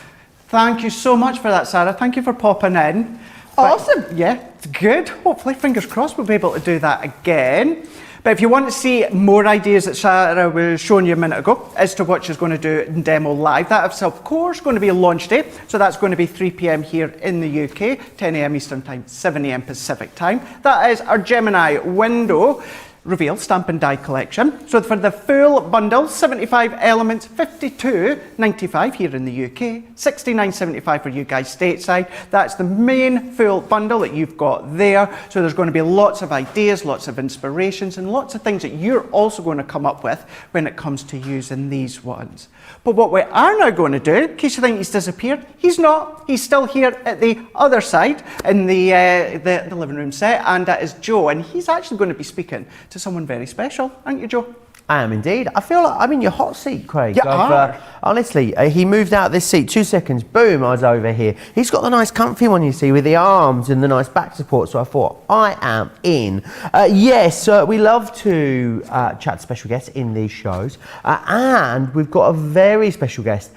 Thank you so much for that, Sarah. Thank you for popping in. Awesome. Yeah, it's good. Hopefully, fingers crossed, we'll be able to do that again. But if you want to see more ideas that Sarah was showing you a minute ago as to what she's going to do in demo live, that is of course going to be a launch day. So that's going to be 3 p.m. here in the UK, 10 a.m. Eastern Time, 7 a.m. Pacific Time. That is our Gemini window reveal stamp and die collection. So for the full bundle, 75 elements, $52.95 here in the UK, $69.75 for you guys stateside. That's the main full bundle that you've got there. So there's going to be lots of ideas, lots of inspirations, and lots of things that you're also going to come up with when it comes to using these ones. But what we are now going to do, in case you think he's disappeared, he's not. He's still here at the other side in the living room set, and that is Joe, and he's actually going to be speaking to someone very special, aren't you, Joe? I am indeed. I feel like I'm in your hot seat, Craig. You are. Honestly, he moved out this seat 2 seconds. Boom, I was over here. He's got the nice comfy one, you see, with the arms and the nice back support. So I thought, I am in. Yes, we love to chat to special guests in these shows. And we've got a very special guest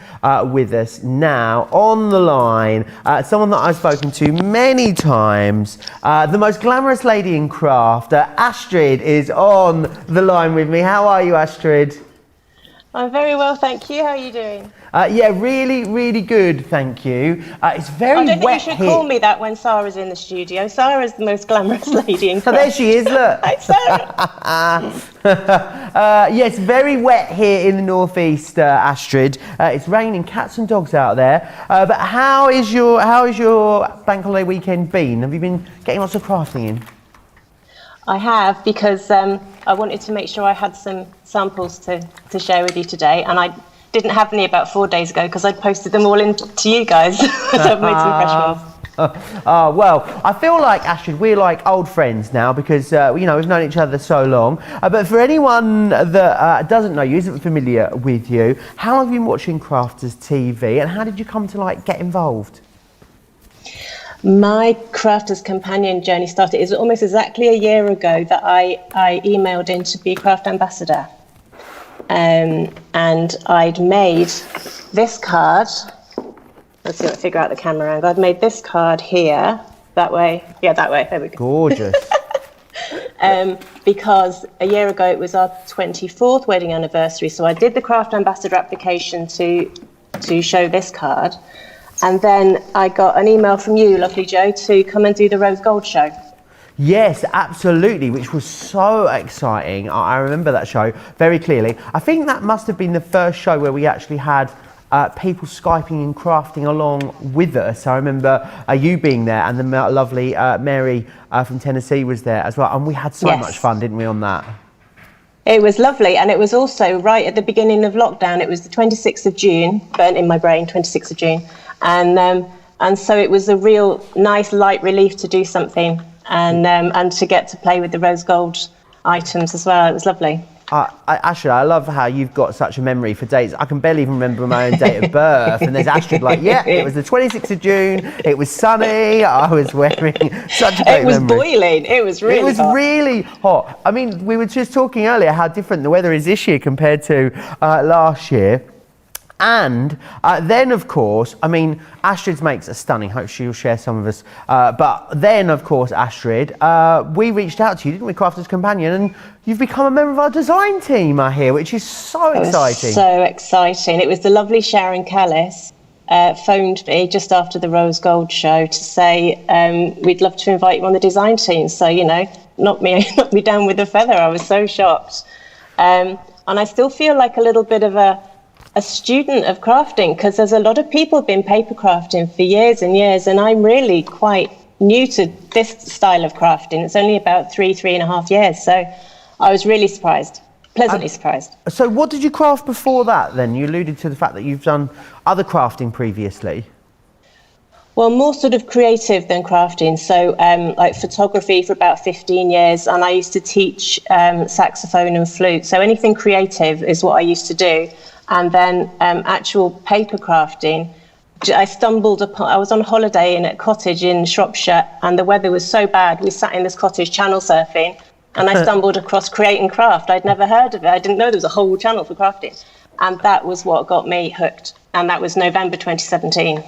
with us now on the line. Someone that I've spoken to many times. The most glamorous lady in craft. Astrid is on the line with me. How are you, Astrid? I'm very well, thank you. How are you doing? Yeah, really, really good, thank you. It's very wet I don't think you should here. call me that when Sarah's in the studio. Sarah's the most glamorous lady in So craft. there she is, look. Hi, Sarah. Yes, very wet here in the northeast, Astrid. It's raining cats and dogs out there. But how is your bank holiday weekend been? Have you been getting lots of crafting in? I have, because I wanted to make sure I had some samples to share with you today, and I didn't have any about 4 days ago because I'd posted them all in to you guys. So I've made some fresh ones. Well, I feel like, Astrid, we're like old friends now because, we've known each other so long. But for anyone that doesn't know you, isn't familiar with you, how long have you been watching Crafters TV and how did you come to get involved? My Crafters Companion journey started, it was almost exactly a year ago that I emailed in to be Craft Ambassador. And I'd made this card. Let's see if I figure out the camera angle. I'd made this card here, that way. Yeah, that way. There we go. Gorgeous. Because a year ago it was our 24th wedding anniversary. So I did the Craft Ambassador application to show this card. And then I got an email from you, lovely Joe, to come and do the Rose Gold show. Yes, absolutely, which was so exciting. I remember that show very clearly. I think that must have been the first show where we actually had people Skyping and crafting along with us. I remember you being there, and the lovely Mary from Tennessee was there as well. And we had so much fun, didn't we, on that? It was lovely, and it was also right at the beginning of lockdown. It was the 26th of June, burnt in my brain, 26th of June. And so it was a real nice light relief to do something and to get to play with the rose gold items as well. It was lovely. Astrid, I love how you've got such a memory for dates. I can barely even remember my own date of birth. And there's Astrid it was the 26th of June. It was sunny. I was wearing such a great memory. It was boiling. It was really hot. Really hot. I mean, we were just talking earlier how different the weather is this year compared to last year. And then, of course, I mean, Astrid's makes a stunning. Hope she'll share some of us. But then, of course, Astrid, we reached out to you, didn't we, Crafters Companion? And you've become a member of our design team, I hear, which is so exciting. So exciting. It was the lovely Sharon Callis phoned me just after the Rose Gold show to say, we'd love to invite you on the design team. So, knocked me down with a feather. I was so shocked. And I still feel like a little bit of a student of crafting, because there's a lot of people been paper crafting for years and years, and I'm really quite new to this style of crafting. It's only about 3.5 years, so I was really surprised, pleasantly surprised. So what did you craft before that then? You alluded to the fact that you've done other crafting previously. Well, more sort of creative than crafting. So like photography for about 15 years, and I used to teach saxophone and flute. So anything creative is what I used to do. And then actual paper crafting, I was on holiday in a cottage in Shropshire, and the weather was so bad. We sat in this cottage channel surfing, and I stumbled across Create and Craft. I'd never heard of it. I didn't know there was a whole channel for crafting. And that was what got me hooked. And that was November 2017.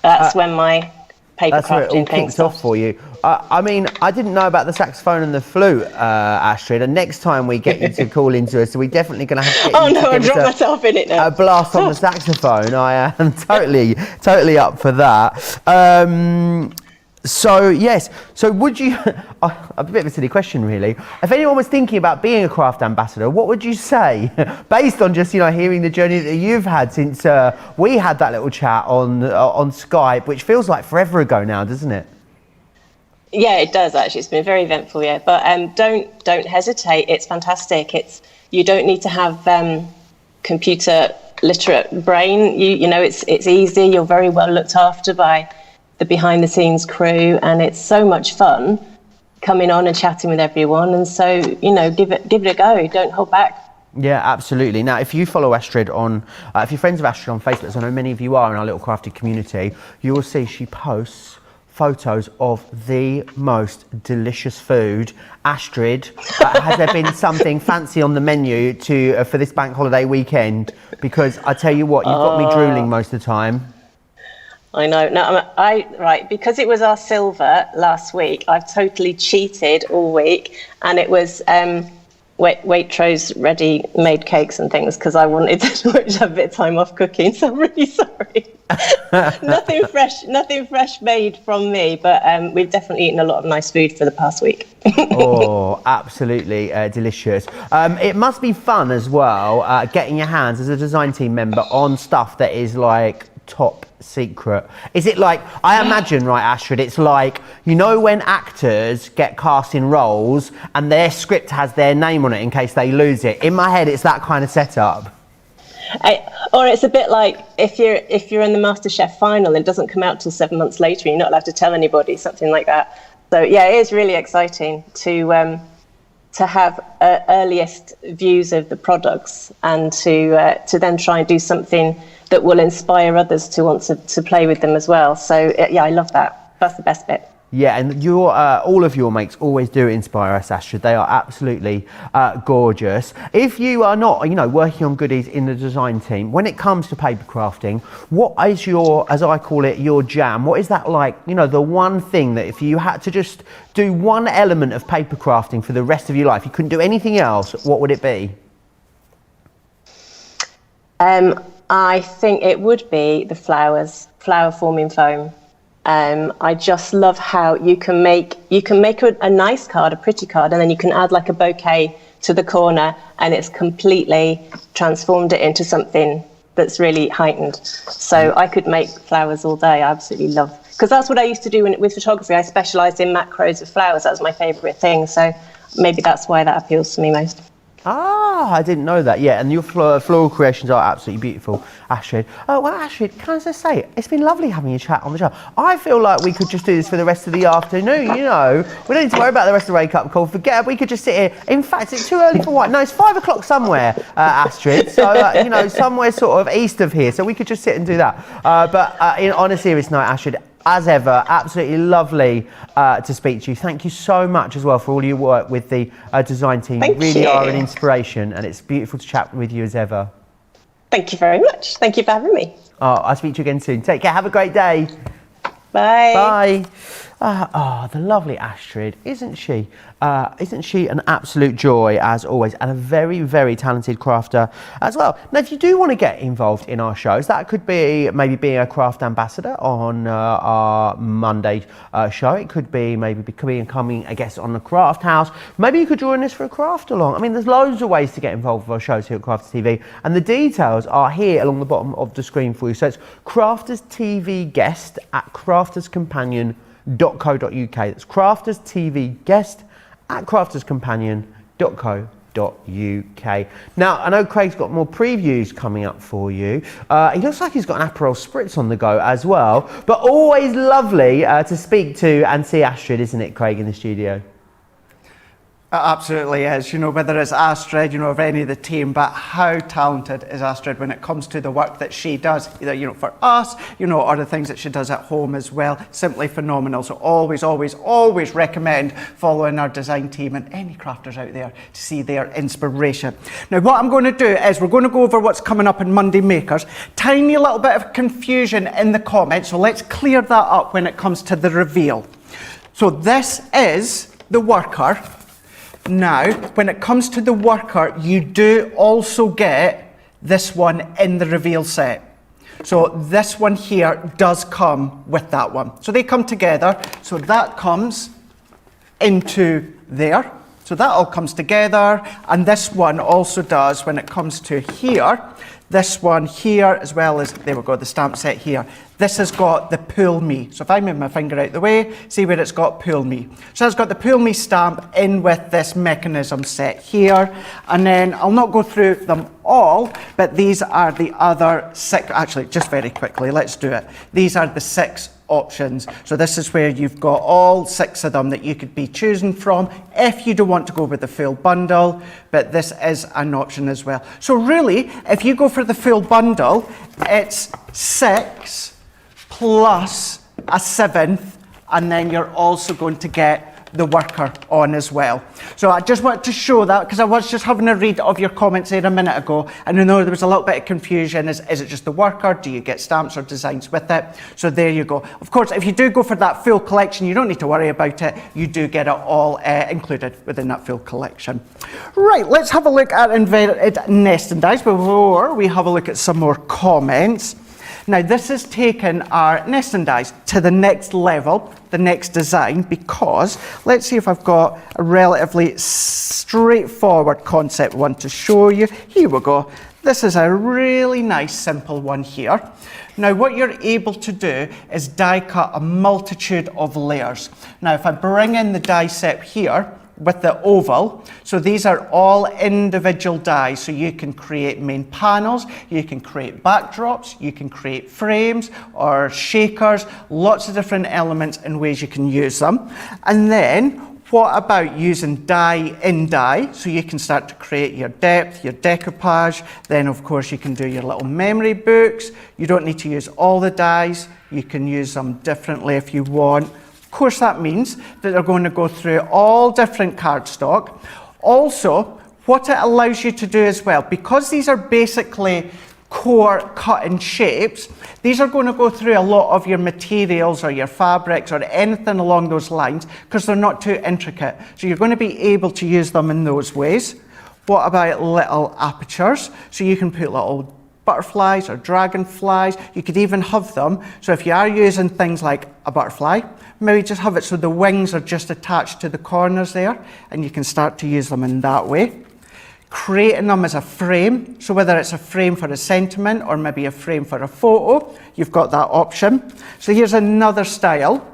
That's when my paper That's where it all kicked off for you. I mean, I didn't know about the saxophone and the flute, Astrid, and next time we get you to call into us, so we're definitely going to have to get you to I dropped myself in it now. A blast on the saxophone. I am totally up for that. So, yes. So would you, a bit of a silly question really, if anyone was thinking about being a craft ambassador, what would you say, based on just, hearing the journey that you've had since we had that little chat on Skype, which feels like forever ago now, doesn't it? Yeah, it does actually. It's been a very eventful year, but don't hesitate. It's fantastic. You don't need to have computer literate brain. It's easy. You're very well looked after by the behind the scenes crew, and it's so much fun. coming on and chatting with everyone. And so, you know, give it a go. Don't hold back. Yeah, absolutely. Now, if you follow Astrid on, if you're friends of Astrid on Facebook, as I know many of you are in our little crafted community, you will see she posts photos of the most delicious food. Astrid, has there been something fancy on the menu for this bank holiday weekend? Because I tell you what, you've got me drooling most of the time. I know. No, right, because it was our silver last week, I've totally cheated all week, and it was Waitrose ready-made cakes and things, because I wanted to have a bit of time off cooking, so I'm really sorry. nothing fresh made from me, but we've definitely eaten a lot of nice food for the past week. Oh, absolutely delicious. It must be fun as well, getting your hands as a design team member on stuff that is like top secret. Is it like, I imagine, right, Astrid, it's like, you know, when actors get cast in roles and their script has their name on it in case they lose it. In my head, it's that kind of setup. Or it's a bit like if you're in the MasterChef final and it doesn't come out till 7 months later, you're not allowed to tell anybody, something like that. So yeah, it is really exciting to have earliest views of the products and to then try and do something that will inspire others to want to play with them as well. So yeah, I love that. That's the best bit. Yeah, and all of your makes always do inspire us, Astrid. They are absolutely gorgeous. If you are not, you know, working on goodies in the design team, when it comes to paper crafting, what is your, as I call it, your jam? What is that like, you know, the one thing that if you had to just do one element of paper crafting for the rest of your life, you couldn't do anything else, what would it be? I think it would be the flower forming foam. I just love how you can make a nice card, a pretty card, and then you can add like a bouquet to the corner, and it's completely transformed it into something that's really heightened. So I could make flowers all day. I absolutely love, because that's what I used to do with photography. I specialised in macros of flowers. That was my favourite thing. So maybe that's why that appeals to me most. Ah, I didn't know that. Yeah, and your floral creations are absolutely beautiful, Astrid. Oh, well, Astrid, can I just say, it's been lovely having you chat on the show. I feel like we could just do this for the rest of the afternoon, you know. We don't need to worry about the rest of the wake up call. Forget it, we could just sit here. In fact, it's too early for what? No, it's 5 o'clock somewhere, Astrid. So, you know, somewhere sort of east of here. So we could just sit and do that. But on a serious note, Astrid, as ever, absolutely lovely to speak to you. Thank you so much as well for all your work with the design team. Thank you really you. are an inspiration, and it's beautiful to chat with you as ever. Thank you very much. Thank you for having me. I'll speak to you again soon. Take care. Have a great day. Bye. Bye. The lovely Astrid, isn't she? Isn't she an absolute joy as always, and a very, very talented crafter as well. Now, if you do want to get involved in our shows, that could be maybe being a craft ambassador on our Monday show. It could be maybe becoming a guest on the Craft House. Maybe you could join us for a craft along. I mean, there's loads of ways to get involved with our shows here at Crafters TV, and the details are here along the bottom of the screen for you. So it's Crafters TV guest at crafterscompanion.co.uk. That's Crafters TV guest at crafterscompanion.co.uk. Now, I know Craig's got more previews coming up for you. He looks like he's got an Aperol Spritz on the go as well, but always lovely to speak to and see Astrid, isn't it, Craig, in the studio? It absolutely is, you know, whether it's Astrid, you know, or any of the team, but how talented is Astrid when it comes to the work that she does, either, you know, for us, you know, or the things that she does at home as well. Simply phenomenal. So always, always, always recommend following our design team and any crafters out there to see their inspiration. Now, what I'm going to do is we're going to go over what's coming up in Monday Makers. Tiny little bit of confusion in the comments, so let's clear that up when it comes to the reveal. So this is the worker. Now, when it comes to the worker, you do also get this one in the reveal set. So this one here does come with that one. So they come together. So that comes into there. So that all comes together. And this one also does when it comes to here. This one here, as well as, there we go, the stamp set here. This has got the Pull Me. So if I move my finger out the way, see where it's got Pull Me. So it's got the Pull Me stamp in with this mechanism set here. And then I'll not go through them all, but these are the other 6, actually, just very quickly, let's do it. These are the 6 options. So this is where you've got all 6 of them that you could be choosing from if you don't want to go with the full bundle, but this is an option as well. So really, if you go for the full bundle, it's 6 plus a 7th, and then you're also going to get the worker on as well. So I just wanted to show that because I was just having a read of your comments there a minute ago, and I know there was a little bit of confusion. Is it just the worker? Do you get stamps or designs with it? So there you go. Of course, if you do go for that full collection, you don't need to worry about it. You do get it all included within that full collection. Right, let's have a look at inverted nesting dies before we have a look at some more comments. Now this has taken our nesting dies to the next level, the next design, because let's see if I've got a relatively straightforward concept one to show you. Here we go. This is a really nice simple one here. Now what you're able to do is die cut a multitude of layers. Now if I bring in the die set here, with the oval, so these are all individual dies, so you can create main panels, you can create backdrops, you can create frames or shakers, lots of different elements and ways you can use them. And then what about using die in die, so you can start to create your depth, your decoupage, then of course you can do your little memory books. You don't need to use all the dies, you can use them differently if you want. Of course, that means that they're going to go through all different cardstock. Also, what it allows you to do as well, because these are basically core cut-in shapes, these are going to go through a lot of your materials or your fabrics or anything along those lines because they're not too intricate. So you're going to be able to use them in those ways. What about little apertures? So you can put little butterflies or dragonflies. You could even have them. So if you are using things like a butterfly, maybe just have it so the wings are just attached to the corners there, and you can start to use them in that way. Creating them as a frame, so whether it's a frame for a sentiment or maybe a frame for a photo, you've got that option. So here's another style.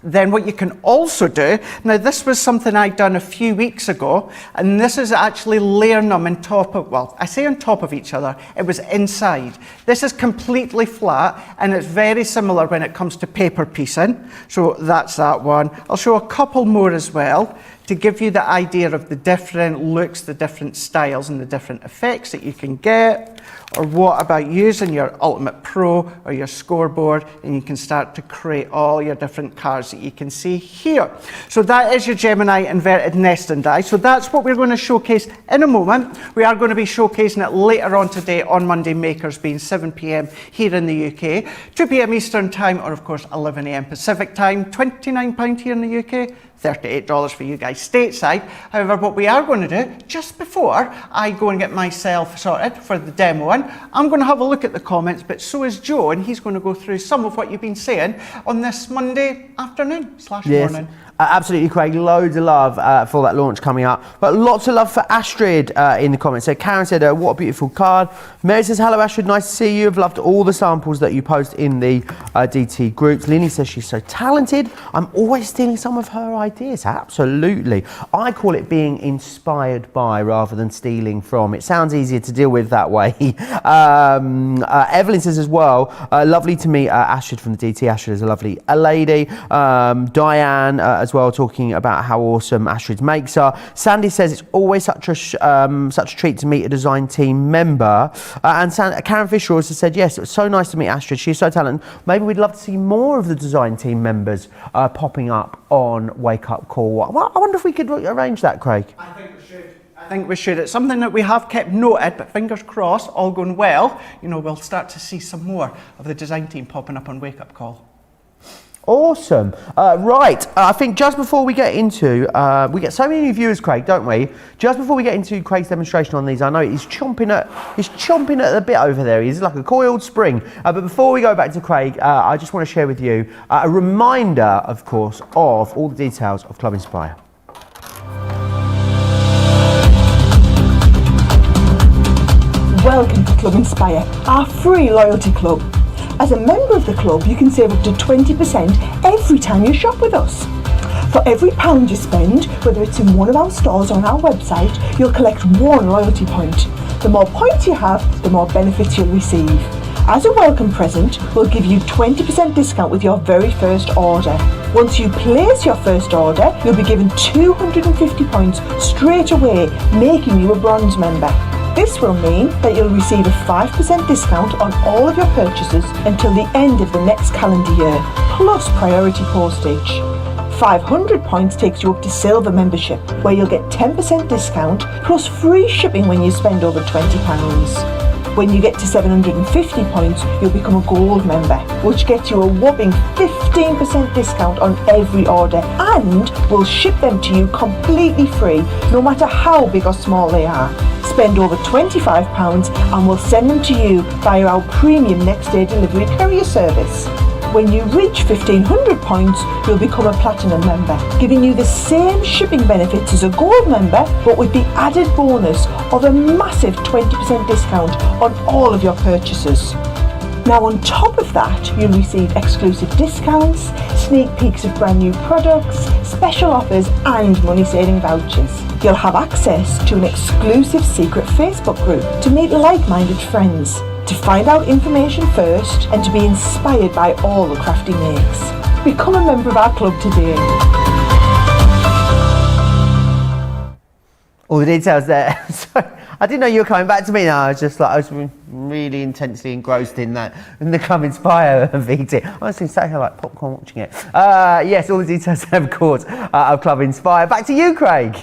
Then what you can also do, now this was something I'd done a few weeks ago, and this is actually layering them on top of, well, I say on top of each other, it was inside. This is completely flat, and it's very similar when it comes to paper piecing. So that's that one. I'll show a couple more as well to give you the idea of the different looks, the different styles, and the different effects that you can get. Or what about using your Ultimate Pro or your scoreboard, and you can start to create all your different cards that you can see here. So that is your Gemini inverted nesting die. So that's what we're going to showcase in a moment. We are going to be showcasing it later on today on Monday Makers, being 7 p.m. here in the UK, 2 p.m. Eastern Time, or of course 11 a.m. Pacific Time, £29 here in the UK. $38 for you guys stateside. However, what we are going to do, just before I go and get myself sorted for the demo one, I'm going to have a look at the comments, but so is Joe, and he's going to go through some of what you've been saying on this Monday afternoon / morning. Absolutely, Craig. Loads of love for that launch coming up. But lots of love for Astrid in the comments. So Karen said, what a beautiful card. Mary says, hello, Astrid. Nice to see you. I've loved all the samples that you post in the DT groups. Linny says she's so talented. I'm always stealing some of her ideas. Absolutely. I call it being inspired by rather than stealing from. It sounds easier to deal with that way. Evelyn says as well, lovely to meet Astrid from the DT. Astrid is a lovely lady. Diane as well, talking about how awesome Astrid's makes are. Sandy says it's always such a treat to meet a design team member. And Karen Fisher also said, yes, it was so nice to meet Astrid. She's so talented. Maybe we'd love to see more of the design team members popping up on Wake Up Call. Well, I wonder if we could arrange that, Craig. I think we should. It's something that we have kept noted, but fingers crossed, all going well, you know, we'll start to see some more of the design team popping up on Wake Up Call. Awesome. Right, I think just before we get into, we get so many new viewers, Craig, don't we? Just before we get into Craig's demonstration on these, I know he's chomping at the bit over there. He's like a coiled spring. But before we go back to Craig, I just want to share with you a reminder, of course, of all the details of Club Inspire. Welcome to Club Inspire, our free loyalty club. As a member of the club, you can save up to 20% every time you shop with us. For every £1 you spend, whether it's in one of our stores or on our website, you'll collect 1 loyalty point. The more points you have, the more benefits you'll receive. As a welcome present, we'll give you 20% discount with your very first order. Once you place your first order, you'll be given 250 points straight away, making you a bronze member. This will mean that you'll receive a 5% discount on all of your purchases until the end of the next calendar year, plus priority postage. 500 points takes you up to silver membership, where you'll get 10% discount plus free shipping when you spend over £20. When you get to 750 points, you'll become a gold member, which gets you a whopping 15% discount on every order, and we'll ship them to you completely free, no matter how big or small they are. Spend over £25 and we'll send them to you via our premium next day delivery courier service. When you reach 1500 points, you'll become a platinum member, giving you the same shipping benefits as a gold member, but with the added bonus of a massive 20% discount on all of your purchases. Now on top of that, you'll receive exclusive discounts, sneak peeks of brand new products, special offers and money saving vouchers. You'll have access to an exclusive secret Facebook group to meet like-minded friends, to find out information first and to be inspired by all the Crafty makes. Become a member of our club today. All the details there. Sorry, I didn't know you were coming back to me now. I was really intensely engrossed in the Club Inspire VT. I was sat here like popcorn watching it. Yes, all the details there, of course, of Club Inspire. Back to you, Craig.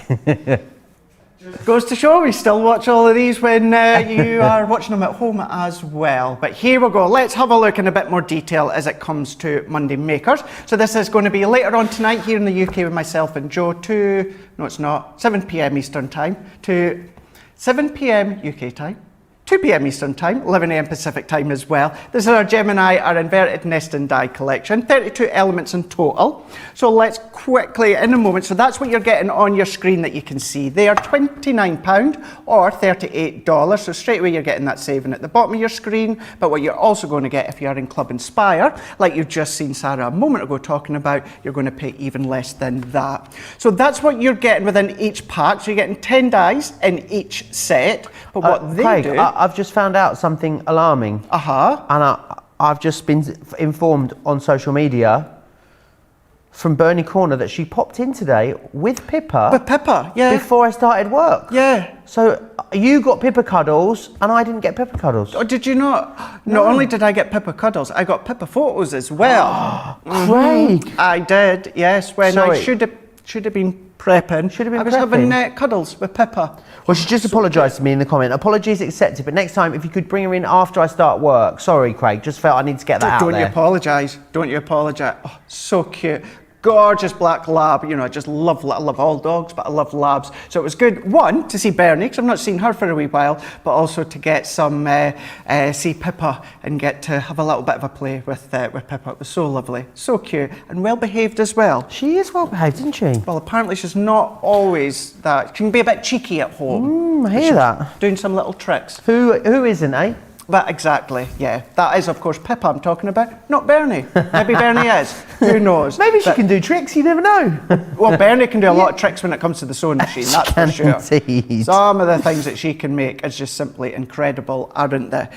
Goes to show we still watch all of these when you are watching them at home as well. But here we go. Let's have a look in a bit more detail as it comes to Monday Makers. So this is going to be later on tonight here in the UK with myself and Joe to, no it's not, 7 p.m. Eastern Time to 7 p.m. UK time. 2 p.m. Eastern Time, 11 a.m. Pacific Time as well. This is our Gemini, our inverted nest and die collection, 32 elements in total. So let's quickly, in a moment, so that's what you're getting on your screen that you can see. They are £29 or $38. So straight away you're getting that saving at the bottom of your screen. But what you're also going to get if you are in Club Inspire, like you've just seen Sarah a moment ago talking about, you're going to pay even less than that. So that's what you're getting within each pack. So you're getting 10 dies in each set. But what they Craig, do... I've just found out something alarming. And I've just been informed on social media from Bernie Corner that she popped in today with Pippa. With Pippa, yeah. Before I started work. Yeah. So you got Pippa cuddles and I didn't get Pippa cuddles. Oh, did you not? No. Not only did I get Pippa cuddles, I got Pippa photos as well. Craig. I did, yes. When I should have been prepping. I was having cuddles with Pippa. Well, she just apologised to me in the comment. Apologies accepted, but next time if you could bring her in after I start work. Sorry, Craig, just felt I need to get that out there. Don't you apologise. Oh, so cute. Gorgeous black lab, you know, I love all dogs, but I love labs. So it was good, one, to see Bernie, because I've not seen her for a wee while, but also to get some, see Pippa and get to have a little bit of a play with Pippa. It was so lovely, so cute, and well behaved as well. She is well behaved, isn't she? Well, apparently she's not always that. She can be a bit cheeky at home. I hear that. Doing some little tricks. Who isn't, eh? But exactly, yeah. That is, of course, Pippa I'm talking about, not Bernie. Maybe Bernie is. Who knows? Maybe she can do tricks, you never know. Well, Bernie can do a lot of tricks when it comes to the sewing machine, that's for sure. Indeed. Some of the things that she can make is just simply incredible, aren't they?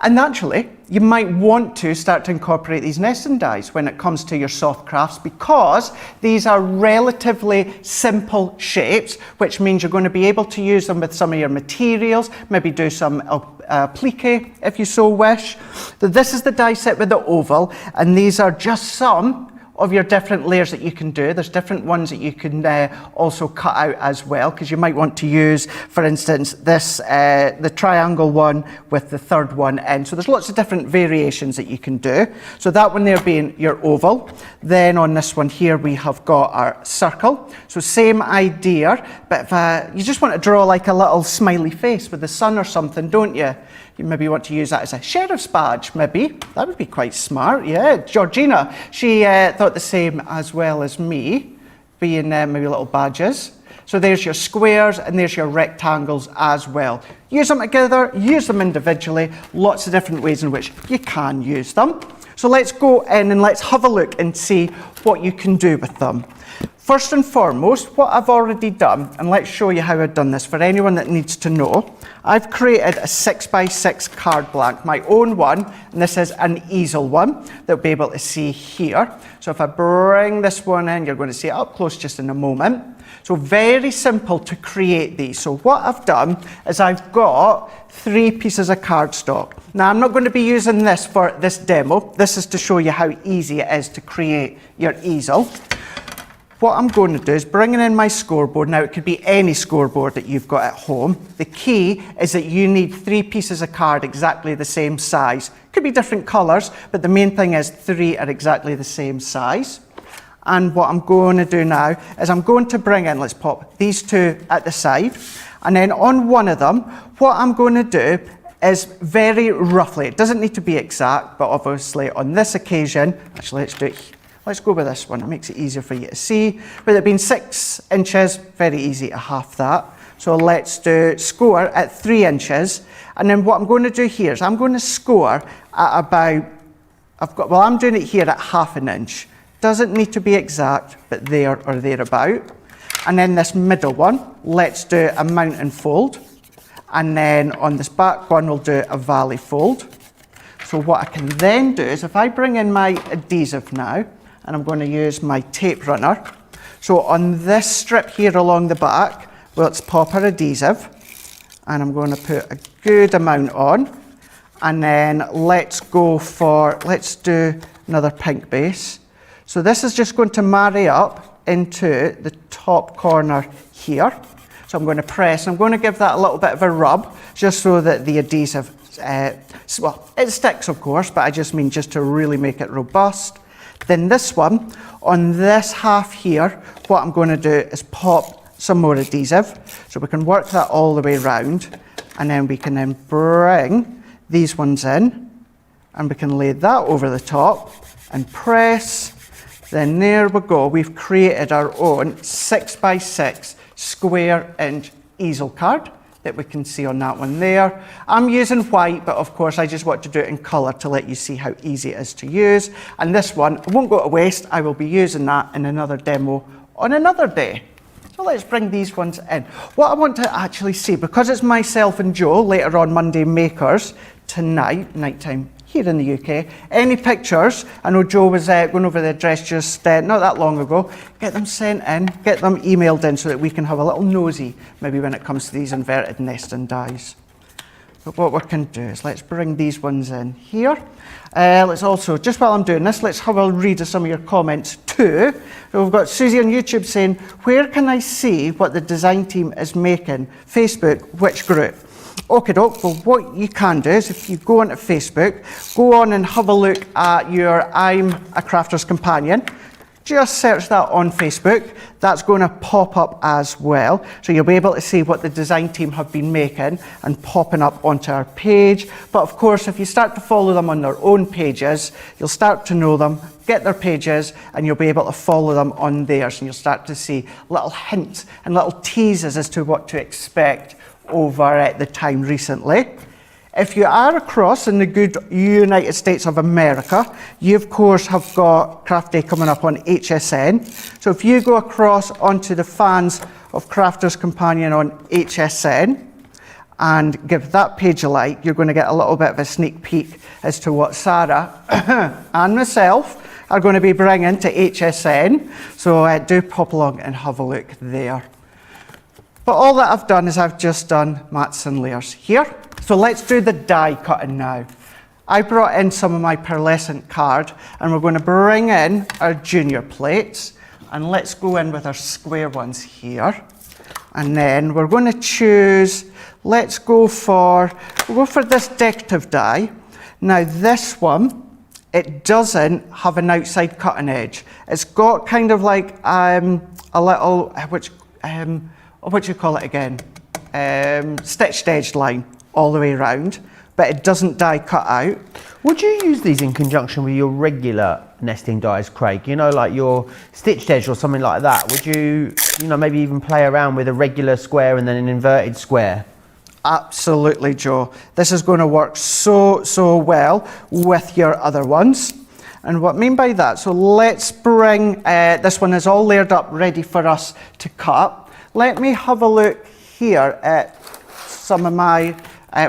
And naturally, you might want to start to incorporate these nesting dies when it comes to your soft crafts, because these are relatively simple shapes, which means you're going to be able to use them with some of your materials, maybe do some applique if you so wish. So this is the die set with the oval, and these are just some of your different layers that you can do. There's different ones that you can also cut out as well, because you might want to use, for instance, this the triangle one with the third one in. So there's lots of different variations that you can do. So that one there being your oval. Then on this one here we have got our circle. So same idea, but if you just want to draw like a little smiley face with the sun or something, don't you? You maybe want to use that as a sheriff's badge, maybe. That would be quite smart, yeah. Georgina, she thought the same as well as me, being maybe little badges. So there's your squares and there's your rectangles as well. Use them together, use them individually, lots of different ways in which you can use them. So So let's go in and let's have a look and see what you can do with them. First and foremost, what I've already done, and let's show you how I've done this for anyone that needs to know. I've created a 6x6 card blank, my own one, and this is an easel one that you'll be able to see here. So if I bring this one in, you're going to see it up close just in a moment. So very simple to create these. So what I've done is I've got 3 pieces of cardstock. Now I'm not going to be using this for this demo. This is to show you how easy it is to create your easel. What I'm going to do is bringing in my scoreboard. Now it could be any scoreboard that you've got at home. The key is that you need 3 pieces of card exactly the same size. Could be different colours, but the main thing is 3 are exactly the same size. And what I'm going to do now is I'm going to bring in, let's pop these 2 at the side. And then on one of them, what I'm going to do is very roughly, it doesn't need to be exact, but obviously on this occasion, actually let's do it. Let's go with this one, it makes it easier for you to see. With it being 6 inches, very easy to half that. So let's do score at 3 inches. And then what I'm going to do here is I'm going to score at about, I'm doing it here at ½ an inch. Doesn't need to be exact, but there or thereabout. And then this middle one, let's do a mountain fold. And then on this back one, we'll do a valley fold. So what I can then do is if I bring in my adhesive now, and I'm going to use my tape runner. So on this strip here along the back, let's pop our adhesive, and I'm going to put a good amount on, and then let's do another pink base. So this is just going to marry up into the top corner here. So I'm going to press, I'm going to give that a little bit of a rub, just so that the adhesive, well, it sticks of course, but I just mean just to really make it robust. Then this one, on this half here, what I'm going to do is pop some more adhesive. So we can work that all the way around, and then we can then bring these ones in, and we can lay that over the top and press. Then there we go, we've created our own 6x6 square inch easel card that we can see on that one there. I'm using white, but of course I just want to do it in colour to let you see how easy it is to use. And this one won't go to waste. I will be using that in another demo on another day. So let's bring these ones in. What I want to actually see, because it's myself and Joe later on Monday Makers tonight, nighttime here in the UK, any pictures, I know Joe was going over the address just not that long ago, get them sent in, get them emailed in so that we can have a little nosy maybe when it comes to these inverted nesting dies. But what we can do is let's bring these ones in here. Let's also, just while I'm doing this, let's have a read of some of your comments too. So we've got Susie on YouTube saying, where can I see what the design team is making? Facebook, which group? Okay, doke. Well, what you can do is if you go onto Facebook, go on and have a look at your I'm a Crafter's Companion. Just search that on Facebook. That's going to pop up as well. So you'll be able to see what the design team have been making and popping up onto our page. But of course, if you start to follow them on their own pages, you'll start to know them, get their pages, and you'll be able to follow them on theirs. And you'll start to see little hints and little teases as to what to expect over at the time recently. If you are across in the good United States of America, you of course have got Craft Day coming up on HSN. So if you go across onto the fans of Crafter's Companion on HSN and give that page a like, you're going to get a little bit of a sneak peek as to what Sarah and myself are going to be bringing to HSN. So do pop along and have a look there. But all that I've done is I've just done mats and layers here. So let's do the die cutting now. I brought in some of my pearlescent card and we're going to bring in our junior plates, and let's go in with our square ones here. And then we're going to choose, we'll go for this decorative die. Now this one, it doesn't have an outside cutting edge. It's got kind of like a little, what do you call it again? Stitched edge line all the way around, but it doesn't die cut out. Would you use these in conjunction with your regular nesting dies, Craig? You know, like your stitched edge or something like that. Would you maybe even play around with a regular square and then an inverted square? Absolutely, Joe. This is going to work so well with your other ones. And what I mean by that, so let's bring, this one is all layered up, ready for us to cut. Let me have a look here at some of my,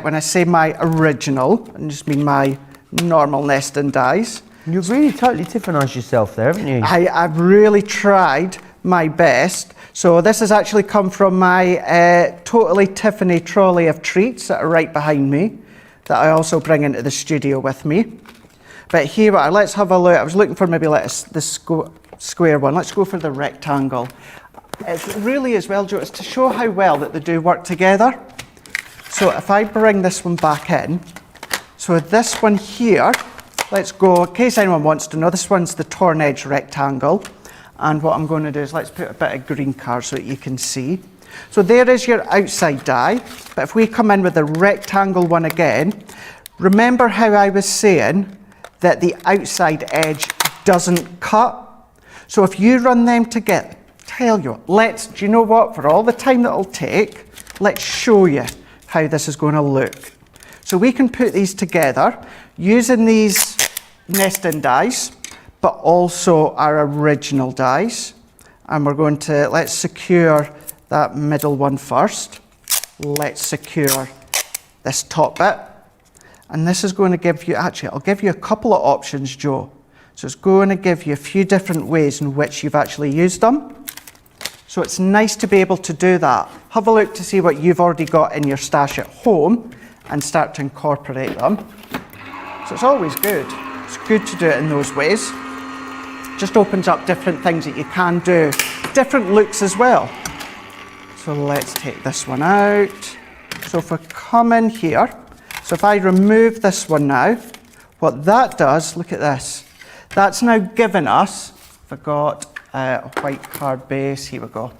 when I say my original, I just mean my normal nesting dies. You've really totally Tiffanised yourself there, haven't you? I've really tried my best. So this has actually come from my Totally Tiffany trolley of treats that are right behind me, that I also bring into the studio with me. But here we are, let's have a look. I was looking for maybe like the square one. Let's go for the rectangle. It's really as well, Joe, it's to show how well that they do work together. So if I bring this one back in, so this one here, let's go, in case anyone wants to know, this one's the torn edge rectangle. And what I'm going to do is let's put a bit of green card so that you can see. So there is your outside die. But if we come in with the rectangle one again, remember how I was saying that the outside edge doesn't cut? So if you run them together, tell you what, do you know what, for all the time that it'll take, let's show you how this is going to look. So we can put these together using these nesting dies, but also our original dies. And we're going to, let's secure that middle one first. Let's secure this top bit. And this is going to give you, actually, I'll give you a couple of options, Joe. So it's going to give you a few different ways in which you've actually used them. So it's nice to be able to do that. Have a look to see what you've already got in your stash at home and start to incorporate them. So it's always good. It's good to do it in those ways. Just opens up different things that you can do. Different looks as well. So let's take this one out. So if we come in here, so if I remove this one now, what that does, look at this. That's now given us, if I got a white card base, here we go.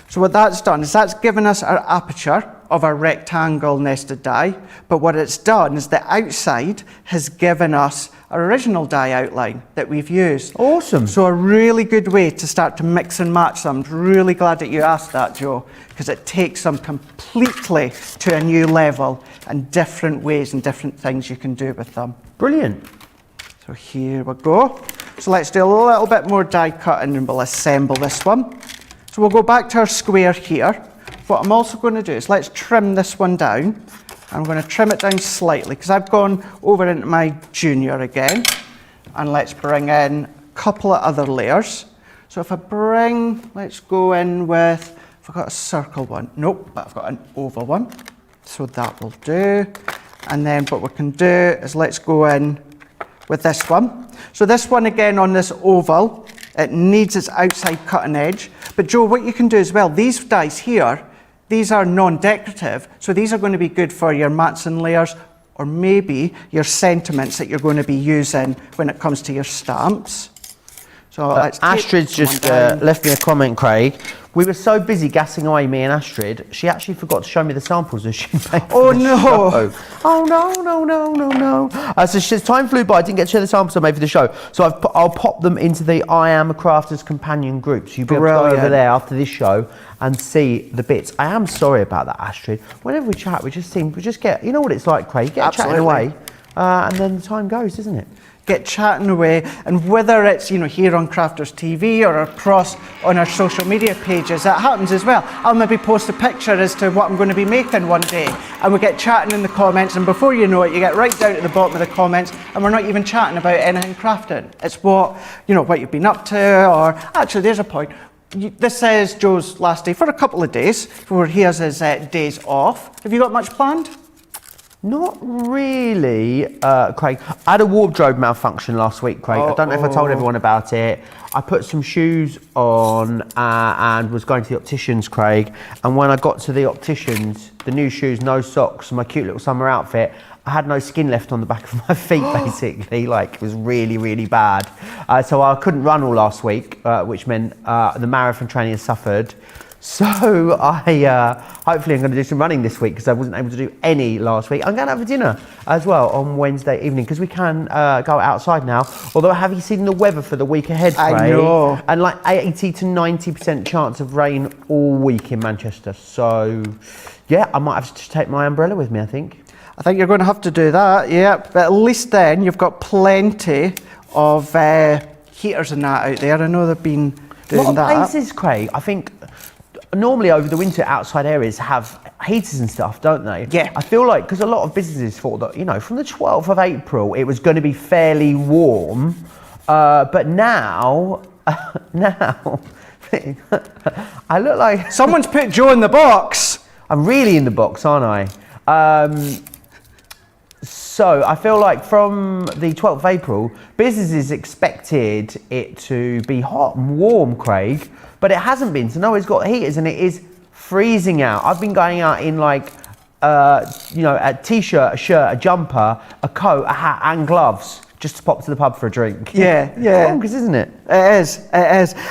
So what that's done is that's given us our aperture of our rectangle nested die, but what it's done is the outside has given us our original die outline that we've used. Awesome. So a really good way to start to mix and match them. I'm really glad that you asked that, Joe, because it takes them completely to a new level and different ways and different things you can do with them. Brilliant. So here we go. So let's do a little bit more die cutting and we'll assemble this one. So we'll go back to our square here. What I'm also going to do is let's trim this one down. I'm going to trim it down slightly because I've gone over into my junior again. And let's bring in a couple of other layers. So if I bring, let's go in with, have I got a circle one? Nope, but I've got an oval one. So that will do. And then what we can do is let's go in with this one. So this one again on this oval, it needs its outside cutting edge. But Joe, what you can do as well, these dies here, these are non-decorative, so these are going to be good for your mats and layers, or maybe your sentiments that you're going to be using when it comes to your stamps. So Astrid's just left me a comment, Craig. We were so busy gassing away, me and Astrid, she actually forgot to show me the samples that she made. Oh no! Show. Oh no! So she says, time flew by, I didn't get to show the samples I made for the show. So I'll pop them into the I Am a Crafter's companion group. So you'll be able to go over there after this show and see the bits. I am sorry about that, Astrid. Whenever we chat, we just get, you know what it's like, Craig, get chatting away, and then the time goes, doesn't it? Get chatting away, and whether it's here on Crafters TV or across on our social media pages, that happens as well. I'll maybe post a picture as to what I'm going to be making one day, and we get chatting in the comments, and before you know it, you get right down to the bottom of the comments, and we're not even chatting about anything crafting. It's what you've been up to, or actually, there's a point. This is Joe's last day for a couple of days before he has his days off. Have you got much planned? Not really, Craig. I had a wardrobe malfunction last week, Craig. I don't know if I told everyone about it. I put some shoes on and was going to the opticians, Craig. And when I got to the opticians, the new shoes, no socks, my cute little summer outfit, I had no skin left on the back of my feet, basically. It was really, really bad. So I couldn't run all last week, which meant the marathon training has suffered. So hopefully I'm going to do some running this week because I wasn't able to do any last week. I'm going to have a dinner as well on Wednesday evening because we can go outside now. Although, have you seen the weather for the week ahead, Craig? I know. And 80 to 90% chance of rain all week in Manchester. So yeah, I might have to take my umbrella with me, I think. I think you're going to have to do that, yeah. But at least then you've got plenty of heaters and that out there. I know they've been A doing lot of that. places, Craig, I think normally over the winter outside areas have heaters and stuff, don't they? Yeah. I feel like, because a lot of businesses thought that, you know, from the 12th of April, it was going to be fairly warm. But now, I look like... Someone's put Joe in the box. I'm really in the box, aren't I? So I feel like from the 12th of April, businesses expected it to be hot and warm, Craig, but it hasn't been. So no, it's got heaters and it is freezing out. I've been going out in like, you know, a t-shirt, a shirt, a jumper, a coat, a hat and gloves just to pop to the pub for a drink. Yeah. It's bonkers, isn't it? It is.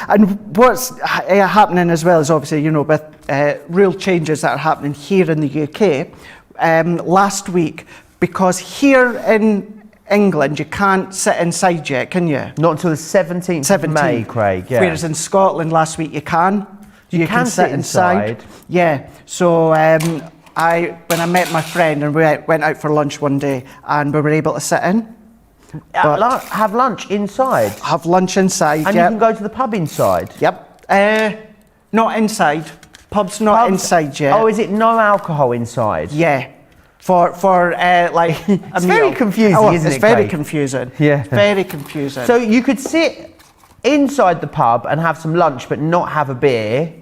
And what's happening as well is obviously, you know, with real changes that are happening here in the UK. Last week, because here in England you can't sit inside yet, can you? Not until the 17th of May, Craig. Yeah. Whereas in Scotland last week you can. You can sit inside. Yeah. So when I met my friend and we went out for lunch one day and we were able to sit in. Have lunch inside. Have lunch inside. And you can go to the pub inside. Yep. Not inside. Pub's not inside yet. Oh, is it no alcohol inside? Yeah. For like a It's meal. very confusing, isn't it, It's very Craig? confusing. Yeah. Very confusing. So you could sit inside the pub and have some lunch but not have a beer.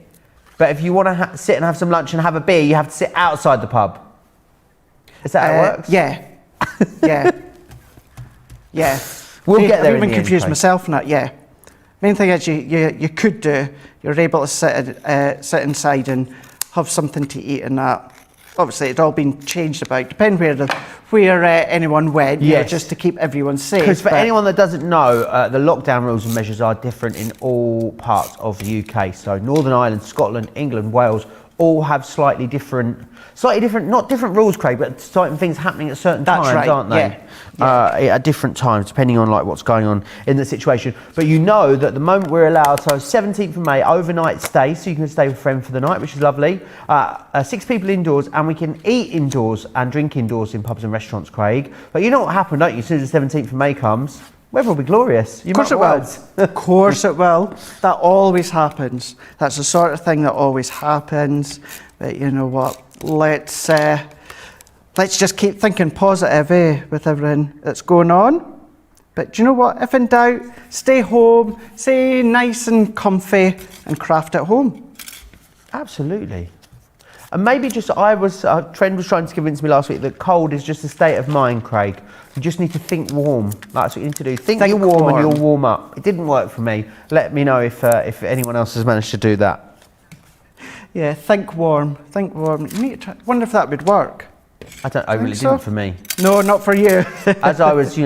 But if you want to sit and have some lunch and have a beer, you have to sit outside the pub. Is that how it works? Yeah. Yeah. Yeah. We'll get there I've in even the end, confused Craig. myself now. Yeah. Main thing is you could do. You're able to sit inside and have something to eat and that. Obviously, it's all been changed about. Depending where anyone went, you know, Yes. just to keep everyone safe. Because for but- anyone that doesn't know, the lockdown rules and measures are different in all parts of the UK. So Northern Ireland, Scotland, England, Wales, all have slightly different, not different rules, Craig, but certain things happening at certain That's times, right, aren't they? At different times, depending on like what's going on in the situation. But you know that the moment we're allowed, so 17th of May, overnight stay, so you can stay with a friend for the night, which is lovely. 6 people indoors, and we can eat indoors and drink indoors in pubs and restaurants, Craig. But you know what happened, don't you? As soon as the 17th of May comes, weather will be glorious. Of course it will. Of course it will. That always happens. That's the sort of thing that always happens. But you know what? Let's just keep thinking positive, with everything that's going on. But do you know what? If in doubt, stay home, stay nice and comfy, and craft at home. Absolutely. And maybe just, a friend was trying to convince me last week that cold is just a state of mind, Craig. You just need to think warm. That's what you need to do. Think you're warm and you'll warm up. It didn't work for me. Let me know if anyone else has managed to do that. Yeah, think warm. Think warm. You need to try. Wonder if that would work. I really so? didn't for me. No, not for you. As I was,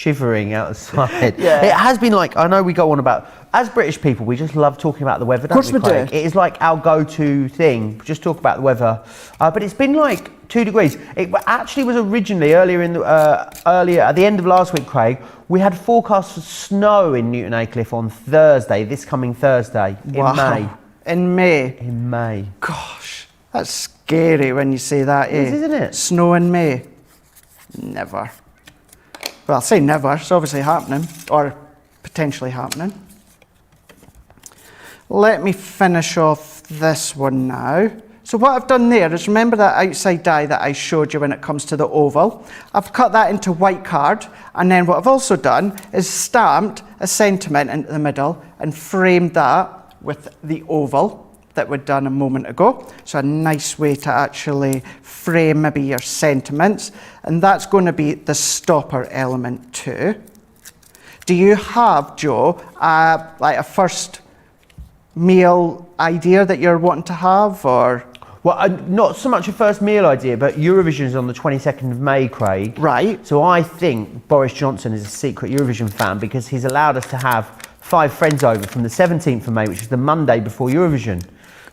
shivering outside. Yeah. It has been like, I know we go on about, as British people, we just love talking about the weather, don't course we do. Craig? It is like our go-to thing, just talk about the weather. But it's been like 2 degrees. It actually was originally earlier at the end of last week, Craig, we had forecasts for snow in Newton Aycliffe on Thursday, this coming Thursday, in May. In May. In May. Gosh, that's scary when you say that, It is, isn't it? Snow in May. Never. Well, I'll say never. It's obviously happening, or potentially happening. Let me finish off this one now. So what I've done there is, remember that outside die that I showed you when it comes to the oval? I've cut that into white card, and then what I've also done is stamped a sentiment into the middle and framed that with the oval that we'd done a moment ago. So a nice way to actually frame maybe your sentiments, and that's going to be the stopper element too. Do you have, Joe, like a first meal idea that you're wanting to have, or? Well, not so much a first meal idea, but Eurovision is on the 22nd of May, Craig. Right. So I think Boris Johnson is a secret Eurovision fan because he's allowed us to have 5 friends over from the 17th of May, which is the Monday before Eurovision.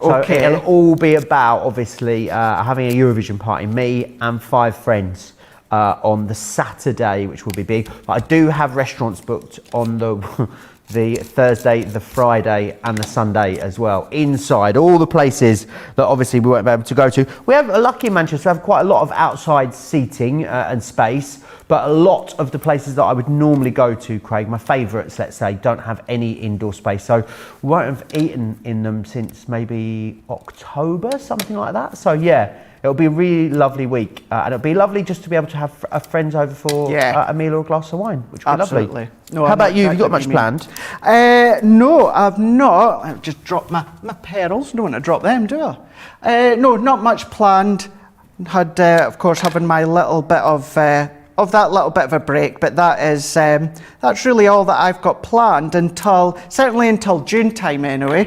So Okay. it'll all be about, obviously, having a Eurovision party, me and 5 friends on the Saturday, which will be big. But I do have restaurants booked on the the Thursday, the Friday and the Sunday as well. Inside, all the places that obviously we won't be able to go to. We have, lucky in Manchester, we have quite a lot of outside seating and space, but a lot of the places that I would normally go to, Craig, my favourites, let's say, don't have any indoor space. So we won't have eaten in them since maybe October, something like that. So yeah, it'll be a really lovely week, and it'll be lovely just to be able to have friends over for a meal or a glass of wine, which would be lovely. No, how about you? Have you got much planned? No, I've not. I've just dropped my pearls. Don't want to drop them, do I? No, not much planned. Had, of course, having my little bit of that little bit of a break, but that's really all that I've got planned certainly until June time anyway.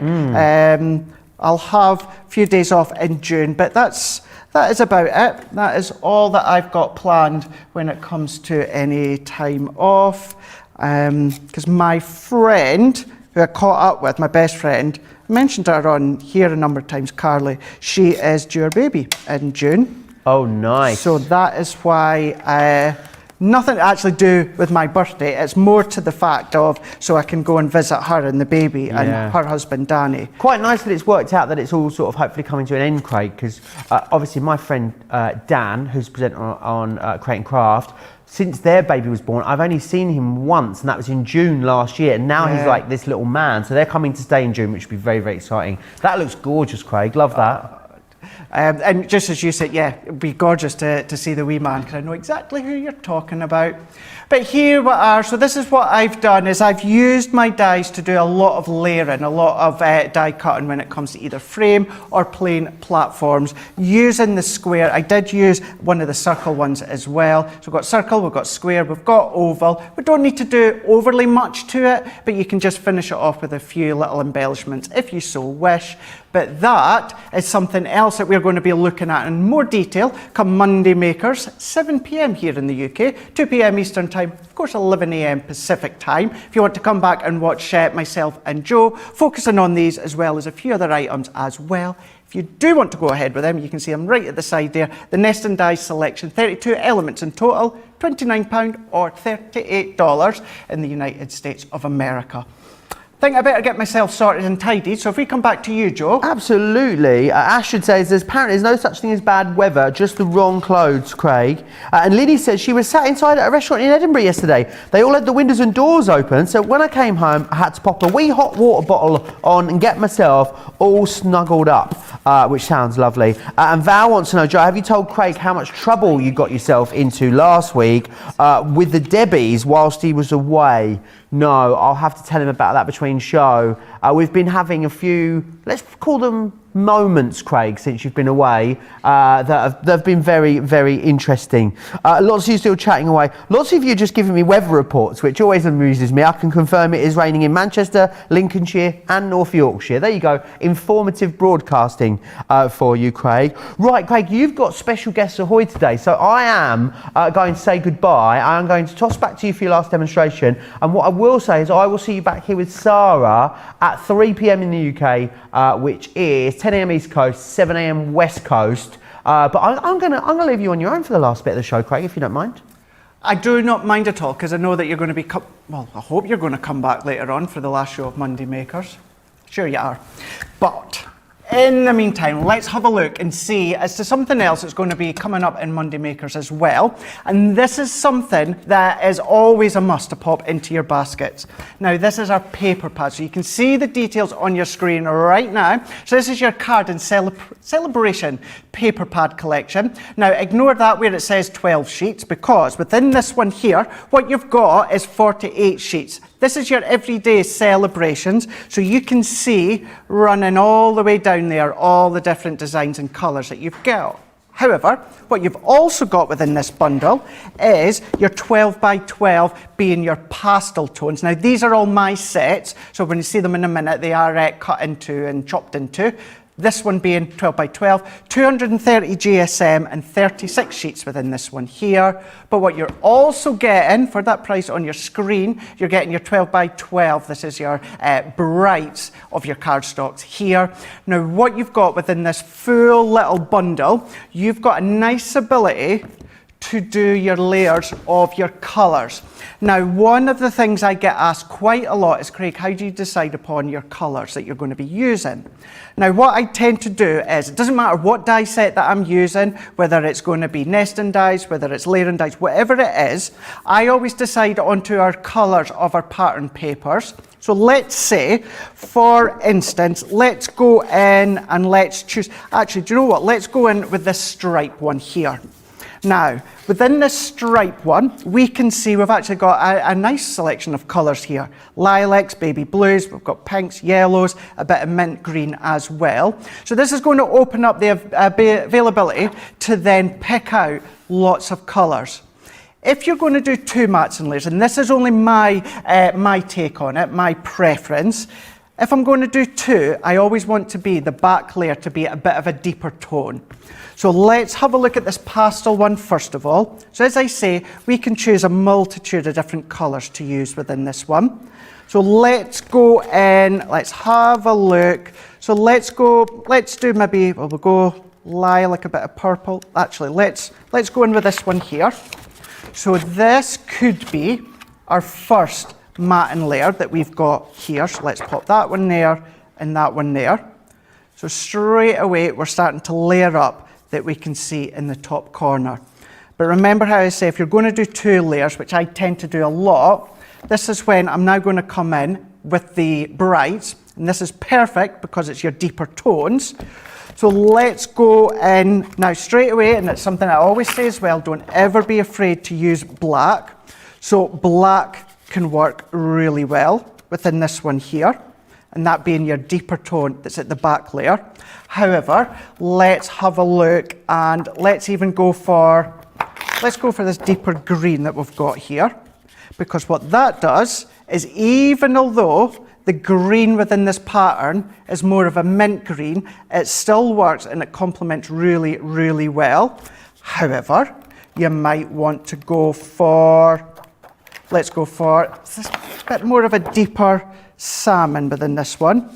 I'll have a few days off in June, but that is about it. That is all that I've got planned when it comes to any time off. Because my friend, who I caught up with, my best friend, I mentioned her on here a number of times, Carly, she is due her baby in June. Oh, nice. So that is why nothing to actually do with my birthday. It's more to the fact of so I can go and visit her and the baby and her husband Danny. Quite nice that it's worked out that it's all sort of hopefully coming to an end, Craig, because obviously my friend Dan, who's presenting on Create and Craft, since their baby was born, I've only seen him once, and that was in June last year, and now he's like this little man. So they're coming to stay in June, which would be very, very exciting. That looks gorgeous, Craig. Love that. And just as you said, it'd be gorgeous to see the wee man, because I know exactly who you're talking about. But here we are. So this is what I've done, is I've used my dies to do a lot of layering, a lot of die cutting when it comes to either frame or plain platforms. Using the square, I did use one of the circle ones as well. So we've got circle, we've got square, we've got oval. We don't need to do overly much to it, but you can just finish it off with a few little embellishments if you so wish. But that is something else that we're going to be looking at in more detail come Monday Makers, 7 p.m. here in the UK, 2 p.m. Eastern Time, of course 11 a.m. Pacific Time. If you want to come back and watch myself and Joe focusing on these as well as a few other items as well. If you do want to go ahead with them, you can see them right at the side there. The Nest and Dies selection, 32 elements in total, £29 or $38 in the United States of America. I think I better get myself sorted and tidied, so if we come back to you, Joe. Absolutely. Ashford says there's no such thing as bad weather, just the wrong clothes, Craig. And Lily says she was sat inside at a restaurant in Edinburgh yesterday. They all had the windows and doors open, so when I came home, I had to pop a wee hot water bottle on and get myself all snuggled up, which sounds lovely. And Val wants to know, Joe, have you told Craig how much trouble you got yourself into last week with the Debbies whilst he was away? No, I'll have to tell him about that between show. We've been having a few, let's call them moments, Craig, since you've been away, that have been very, very interesting. Lots of you still chatting away. Lots of you just giving me weather reports, which always amuses me. I can confirm it is raining in Manchester, Lincolnshire and North Yorkshire. There you go. Informative broadcasting for you, Craig. Right, Craig, you've got special guests ahoy today, so I am going to say goodbye. I am going to toss back to you for your last demonstration, and what I will say is I will see you back here with Sarah at 3 p.m. in the UK, which is 10 a.m. East Coast, 7 a.m. West Coast. But I'm gonna leave you on your own for the last bit of the show, Craig, if you don't mind. I do not mind at all, because I know that you're going to be I hope you're going to come back later on for the last show of Monday Makers. Sure you are. But in the meantime, let's have a look and see as to something else that's going to be coming up in Monday Makers as well. And this is something that is always a must to pop into your baskets. Now, this is our paper pad. So you can see the details on your screen right now. So this is your card and celebration paper pad collection. Now, ignore that where it says 12 sheets, because within this one here, what you've got is 48 sheets. This is your everyday celebrations, so you can see running all the way down there all the different designs and colours that you've got. However, what you've also got within this bundle is your 12 by 12 being your pastel tones. Now, these are all my sets, so when you see them in a minute, they are cut into and chopped into. This one being 12 by 12, 230 GSM and 36 sheets within this one here. But what you're also getting for that price on your screen, you're getting your 12 by 12. This is your brights of your cardstocks here. Now, what you've got within this full little bundle, you've got a nice ability to do your layers of your colours. Now, one of the things I get asked quite a lot is, Craig, how do you decide upon your colours that you're going to be using? Now, what I tend to do is, it doesn't matter what die set that I'm using, whether it's going to be nesting dies, whether it's layering dies, whatever it is, I always decide onto our colours of our pattern papers. So let's say, for instance, let's go in and let's choose, actually, do you know what? Let's go in with this stripe one here. Now, within this stripe one, we can see we've actually got a nice selection of colours here. Lilacs, baby blues, we've got pinks, yellows, a bit of mint green as well. So this is going to open up the availability to then pick out lots of colours. If you're going to do 2 mats and layers, and this is only my take on it, my preference, if I'm going to do 2, I always want the back layer to be a bit of a deeper tone. So let's have a look at this pastel one first of all. So as I say, we can choose a multitude of different colours to use within this one. So let's go in, let's have a look. So let's do maybe, well, we'll go lilac, a bit of purple. Actually, let's go in with this one here. So this could be our first matte layer that we've got here. So let's pop that one there and that one there. So straight away, we're starting to layer up that we can see in the top corner. But remember how I say, if you're going to do 2 layers, which I tend to do a lot, this is when I'm now going to come in with the brights, and this is perfect because it's your deeper tones. So let's go in now straight away, and it's something I always say as well, don't ever be afraid to use black. So black can work really well within this one here, and that being your deeper tone that's at the back layer. However, let's have a look and let's go for this deeper green that we've got here, because what that does is, even although the green within this pattern is more of a mint green, it still works and it complements really, really well. However, you might want to go for, let's go for this bit more of a deeper salmon within this one.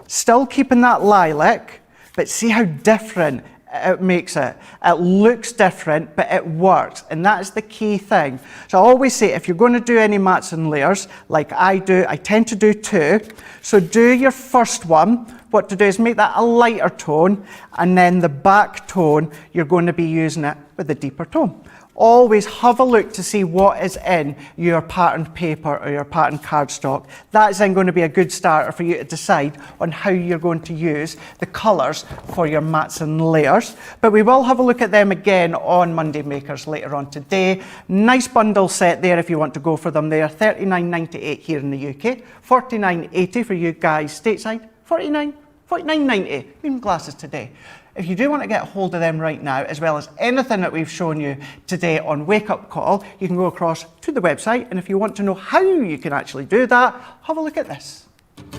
Still keeping that lilac, but see how different it makes it. It looks different, but it works, and that is the key thing. So I always say, if you're going to do any mats and layers, like I do, I tend to do 2. So do your first one. What to do is make that a lighter tone, and then the back tone, you're going to be using it with a deeper tone. Always have a look to see what is in your patterned paper or your patterned cardstock. That is then going to be a good starter for you to decide on how you're going to use the colours for your mats and layers. But we will have a look at them again on Monday Makers later on today. Nice bundle set there if you want to go for them. They are $39.98 here in the UK, $49.80 for you guys stateside, $49.90, even glasses today. If you do want to get hold of them right now, as well as anything that we've shown you today on Wake Up Call, you can go across to the website, and if you want to know how you can actually do that, have a look at this.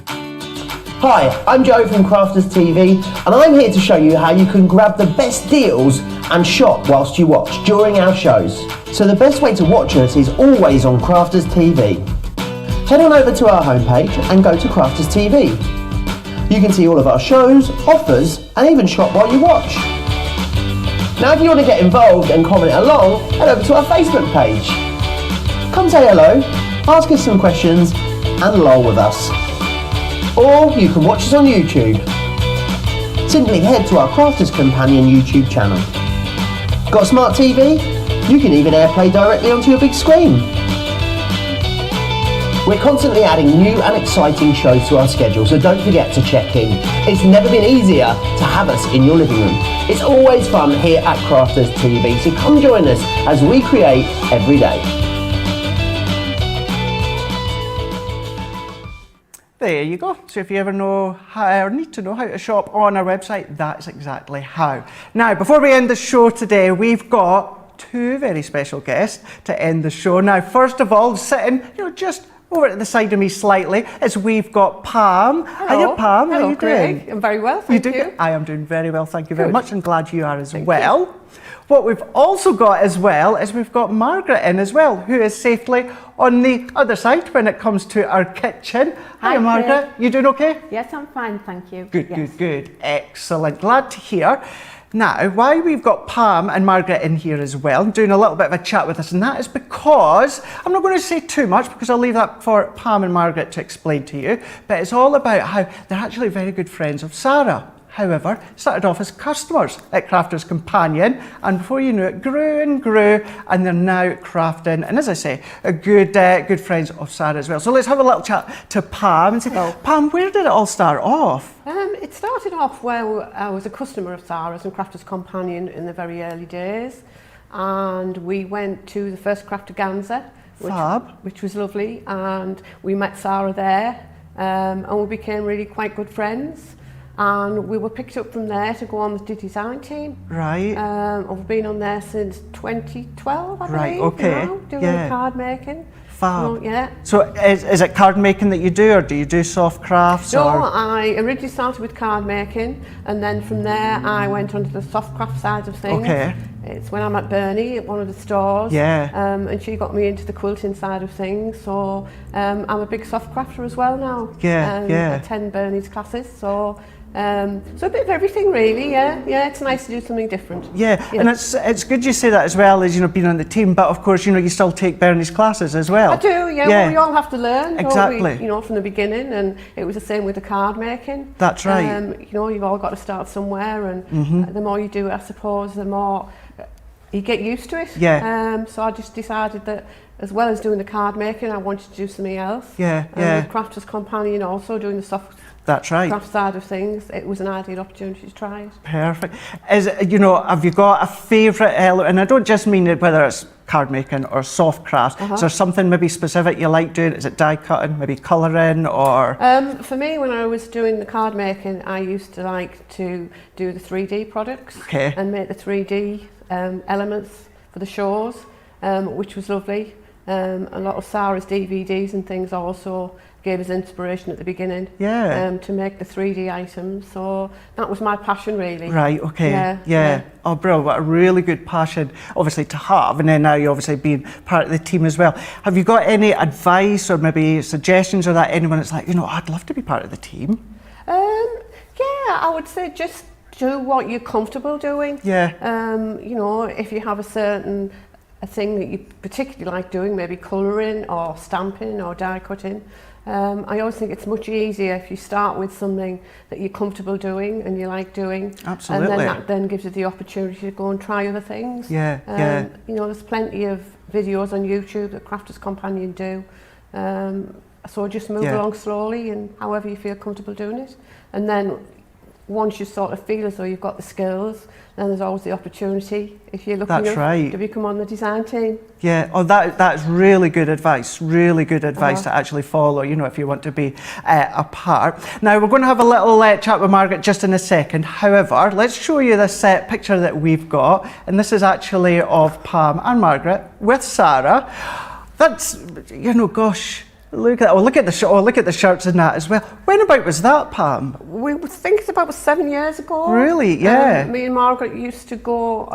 Hi, I'm Joe from Crafters TV, and I'm here to show you how you can grab the best deals and shop whilst you watch during our shows. So the best way to watch us is always on Crafters TV. Head on over to our homepage and go to Crafters TV. You can see all of our shows, offers, and even shop while you watch. Now if you want to get involved and comment along, head over to our Facebook page. Come say hello, ask us some questions, and lol with us. Or you can watch us on YouTube. Simply head to our Crafters Companion YouTube channel. Got a smart TV? You can even AirPlay directly onto your big screen. We're constantly adding new and exciting shows to our schedule, so don't forget to check in. It's never been easier to have us in your living room. It's always fun here at Crafters TV, so come join us as we create every day. There you go. So if you ever know how, or need to know how to shop on our website, that's exactly how. Now, before we end the show today, we've got 2 very special guests to end the show. Now, first of all, sitting, just over to the side of me slightly, is we've got Pam. Hello. Hiya, Pam. Hello, How you Craig. doing? I'm very well, thank you. I am doing very well, thank you very Good. much, and glad you are as Thank well. you. What we've also got as well is we've got Margaret in as well, who is safely on the other side when it comes to our kitchen. Hi, Hiya, Margaret. Craig. You doing okay? Yes, I'm fine, thank you. Good, Yes. good, good. Excellent. Glad to hear. Now, why we've got Pam and Margaret in here as well, doing a little bit of a chat with us, and that is because, I'm not going to say too much because I'll leave that for Pam and Margaret to explain to you, but it's all about how they're actually very good friends of Sarah. However, started off as customers at Crafters Companion, and before you knew it, grew and grew, and they're now crafting, and as I say, a good friends of Sarah as well. So let's have a little chat to Pam and say, Pam, where did it all start off? It started off where I was a customer of Sarah's and Crafters Companion in the very early days, and we went to the first Craftaganza, which was lovely, and we met Sarah there, and we became really quite good friends. And we were picked up from there to go on the design team. Right. I've been on there since 2012, I believe. Right, okay. Doing card making. Fab. Yeah. So is it card making that you do, or do you do soft crafts? No, or? I originally started with card making, and then from there I went onto the soft craft side of things. Okay. It's when I met Bernie at one of the stores. Yeah. And she got me into the quilting side of things. So I'm a big soft crafter as well now. Yeah, yeah. I attend Bernie's classes, so a bit of everything really, yeah. It's nice to do something different. Yeah, and it's good you say that as well as, being on the team, but of course, you still take Bernie's classes as well. I do, yeah. Well, we all have to learn, exactly. Don't we? From the beginning, and it was the same with the card making. That's right. You've all got to start somewhere, and the more you do it, I suppose, the more you get used to it. Yeah. So I just decided that as well as doing the card making, I wanted to do something else. Yeah, With Crafters Companion also doing the soft That's right. craft side of things, it was an ideal opportunity to try it. Perfect. Have you got a favourite element? And I don't just mean whether it's card making or soft crafts. Is there something maybe specific you like doing? Is it die cutting, maybe colouring, or? For me, when I was doing the card making, I used to like to do the 3D products and make the 3D elements for the shows, which was lovely. A lot of Sarah's DVDs and things also gave us inspiration at the beginning to make the 3D items. So that was my passion really. Right, okay. Yeah. Oh, bro, what a really good passion, obviously, to have. And then now you obviously being part of the team as well. Have you got any advice or maybe suggestions or that anyone that's like, I'd love to be part of the team? Yeah, I would say just do what you're comfortable doing. Yeah. If you have a thing that you particularly like doing, maybe colouring or stamping or die cutting. I always think it's much easier if you start with something that you're comfortable doing and you like doing. Absolutely. And then that then gives you the opportunity to go and try other things. Yeah. There's plenty of videos on YouTube that Crafters Companion do. So just move along slowly and however you feel comfortable doing it. And then once you sort of feel as though you've got the skills, then there's always the opportunity, if you're lucky enough, to become on the design team. Yeah, that's really good advice, to actually follow, if you want to be a part. Now, we're going to have a little chat with Margaret just in a second. However, let's show you this picture that we've got, and this is actually of Pam and Margaret with Sarah. That's, gosh, look at that. Look at the shirts and that as well. When about was that, Pam? We think it's about 7 years ago. Really? Yeah. Me and Margaret used to go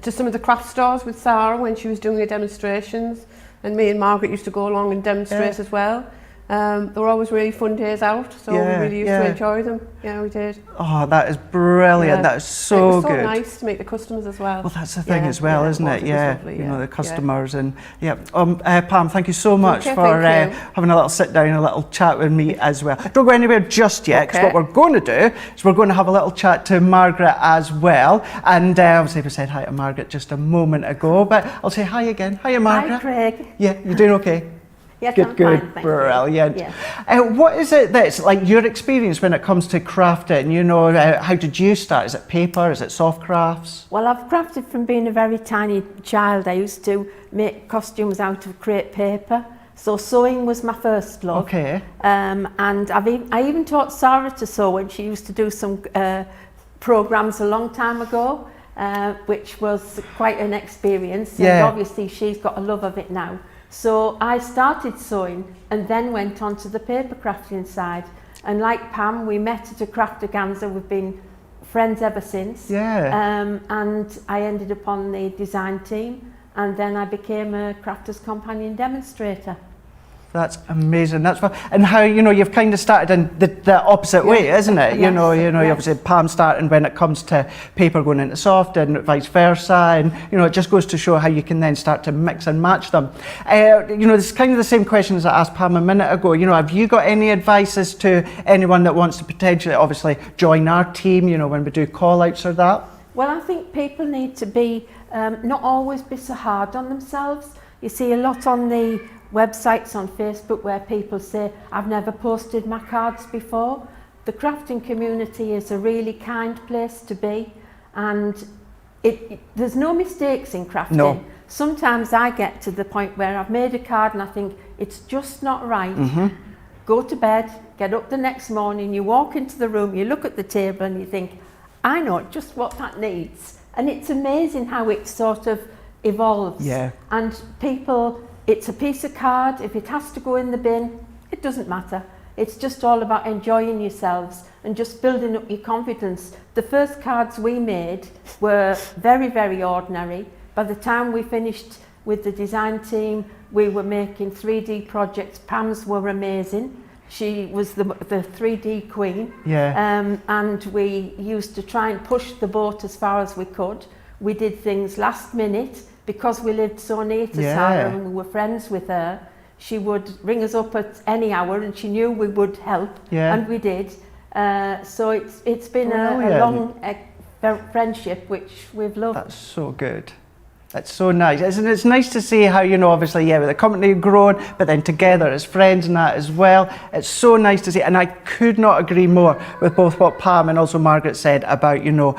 to some of the craft stores with Sarah when she was doing her demonstrations, and me and Margaret used to go along and demonstrate as well. They were always really fun days out, so we really used to enjoy them. Yeah, we did. Oh, that is brilliant. That is so good. It was so nice to meet the customers as well. Well, that's the thing as well, isn't it? Lovely, the customers and Pam, thank you so much for having a little sit down and a little chat with me as well. Don't go anywhere just yet, because what we're going to do is we're going to have a little chat to Margaret as well. And obviously we said hi to Margaret just a moment ago, but I'll say hi again. Hiya, Margaret. Hi, Craig. Yeah, you doing okay? Yes, good, I'm good, fine, thank brilliant. you. Yeah. What is it that's like your experience when it comes to crafting? How did you start? Is it paper? Is it soft crafts? Well, I've crafted from being a very tiny child. I used to make costumes out of crepe paper. So sewing was my first love. Okay. And I even taught Sarah to sew when she used to do some programs a long time ago, which was quite an experience. And obviously she's got a love of it now. So I started sewing and then went on to the paper crafting side. And like Pam, we met at a Craftaganza. We've been friends ever since. Yeah. And I ended up on the design team, and then I became a Crafters Companion demonstrator. That's amazing. That's fun. And how, you know, you've kind of started in the opposite way, isn't it? You know, obviously Pam starting when it comes to paper going into soft and vice versa, and you know, it just goes to show how you can then start to mix and match them. You know, it's kind of the same question as I asked Pam a minute ago. You know, have you got any advice as to anyone that wants to potentially, obviously, join our team? You know, when we do call-outs or that. Well, I think people need to be not always be so hard on themselves. You see a lot on the websites on Facebook where people say, I've never posted my cards before. The crafting community is a really kind place to be, and there's no mistakes in crafting. No. Sometimes I get to the point where I've made a card and I think it's just not right. Go to bed, get up the next morning, you walk into the room, you look at the table and you think, I know just what that needs. And it's amazing how it sort of evolves. Yeah. And people, it's a piece of card. If it has to go in the bin, it doesn't matter. It's just all about enjoying yourselves and just building up your confidence. The first cards we made were very, very ordinary. By the time we finished with the design team, we were making 3D projects. Pam's were amazing. She was the 3D queen. Yeah. And we used to try and push the boat as far as we could. We did things last minute. Because we lived so near to Sarah and we were friends with her, she would ring us up at any hour and she knew we would help, and we did. So it's been a long friendship which we've loved. That's so good. It's so nice. It's nice to see how, you know, obviously, with the company grown, but then together as friends and that as well. It's so nice to see. And I could not agree more with both what Pam and also Margaret said about, you know,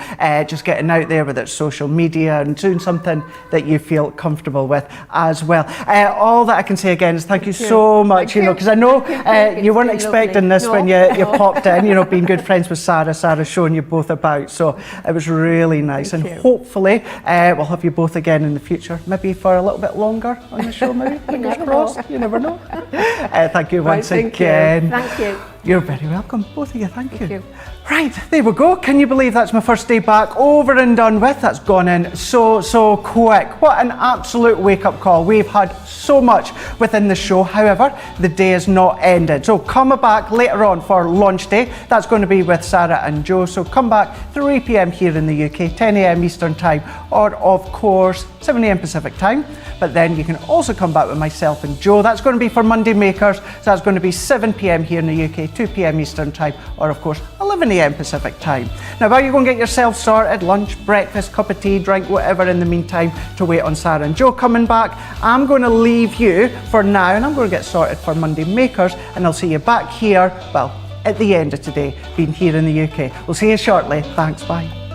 just getting out there with it, social media and doing something that you feel comfortable with as well. All that I can say again is thank you so much, you know, because I know you weren't expecting this when you popped in, you know, being good friends with Sarah showing you both about. So it was really nice. And hopefully we'll have you both again in the future, maybe for a little bit longer on the show, maybe. Fingers crossed. You never know. Thank you once again. Thank you. You're very welcome, both of you. Thank you. Right, there we go. Can you believe that's my first day back over and done with? That's gone in so quick. What an absolute wake-up call. We've had so much within the show. However, the day is not ended. So come back later on for launch day. That's going to be with Sarah and Joe. So come back 3 p.m. here in the UK, 10 a.m. Eastern Time, or of course 7 a.m. Pacific Time. But then you can also come back with myself and Joe. That's going to be for Monday Makers. So that's going to be 7 p.m. here in the UK, 2 p.m. Eastern Time, or of course 11 a.m. Pacific Time. Now while you go and get yourself sorted, lunch, breakfast, cup of tea, drink, whatever in the meantime to wait on Sarah and Joe coming back, I'm going to leave you for now and I'm going to get sorted for Monday Makers, and I'll see you back here, well, at the end of today, being here in the UK. We'll see you shortly. Thanks, bye.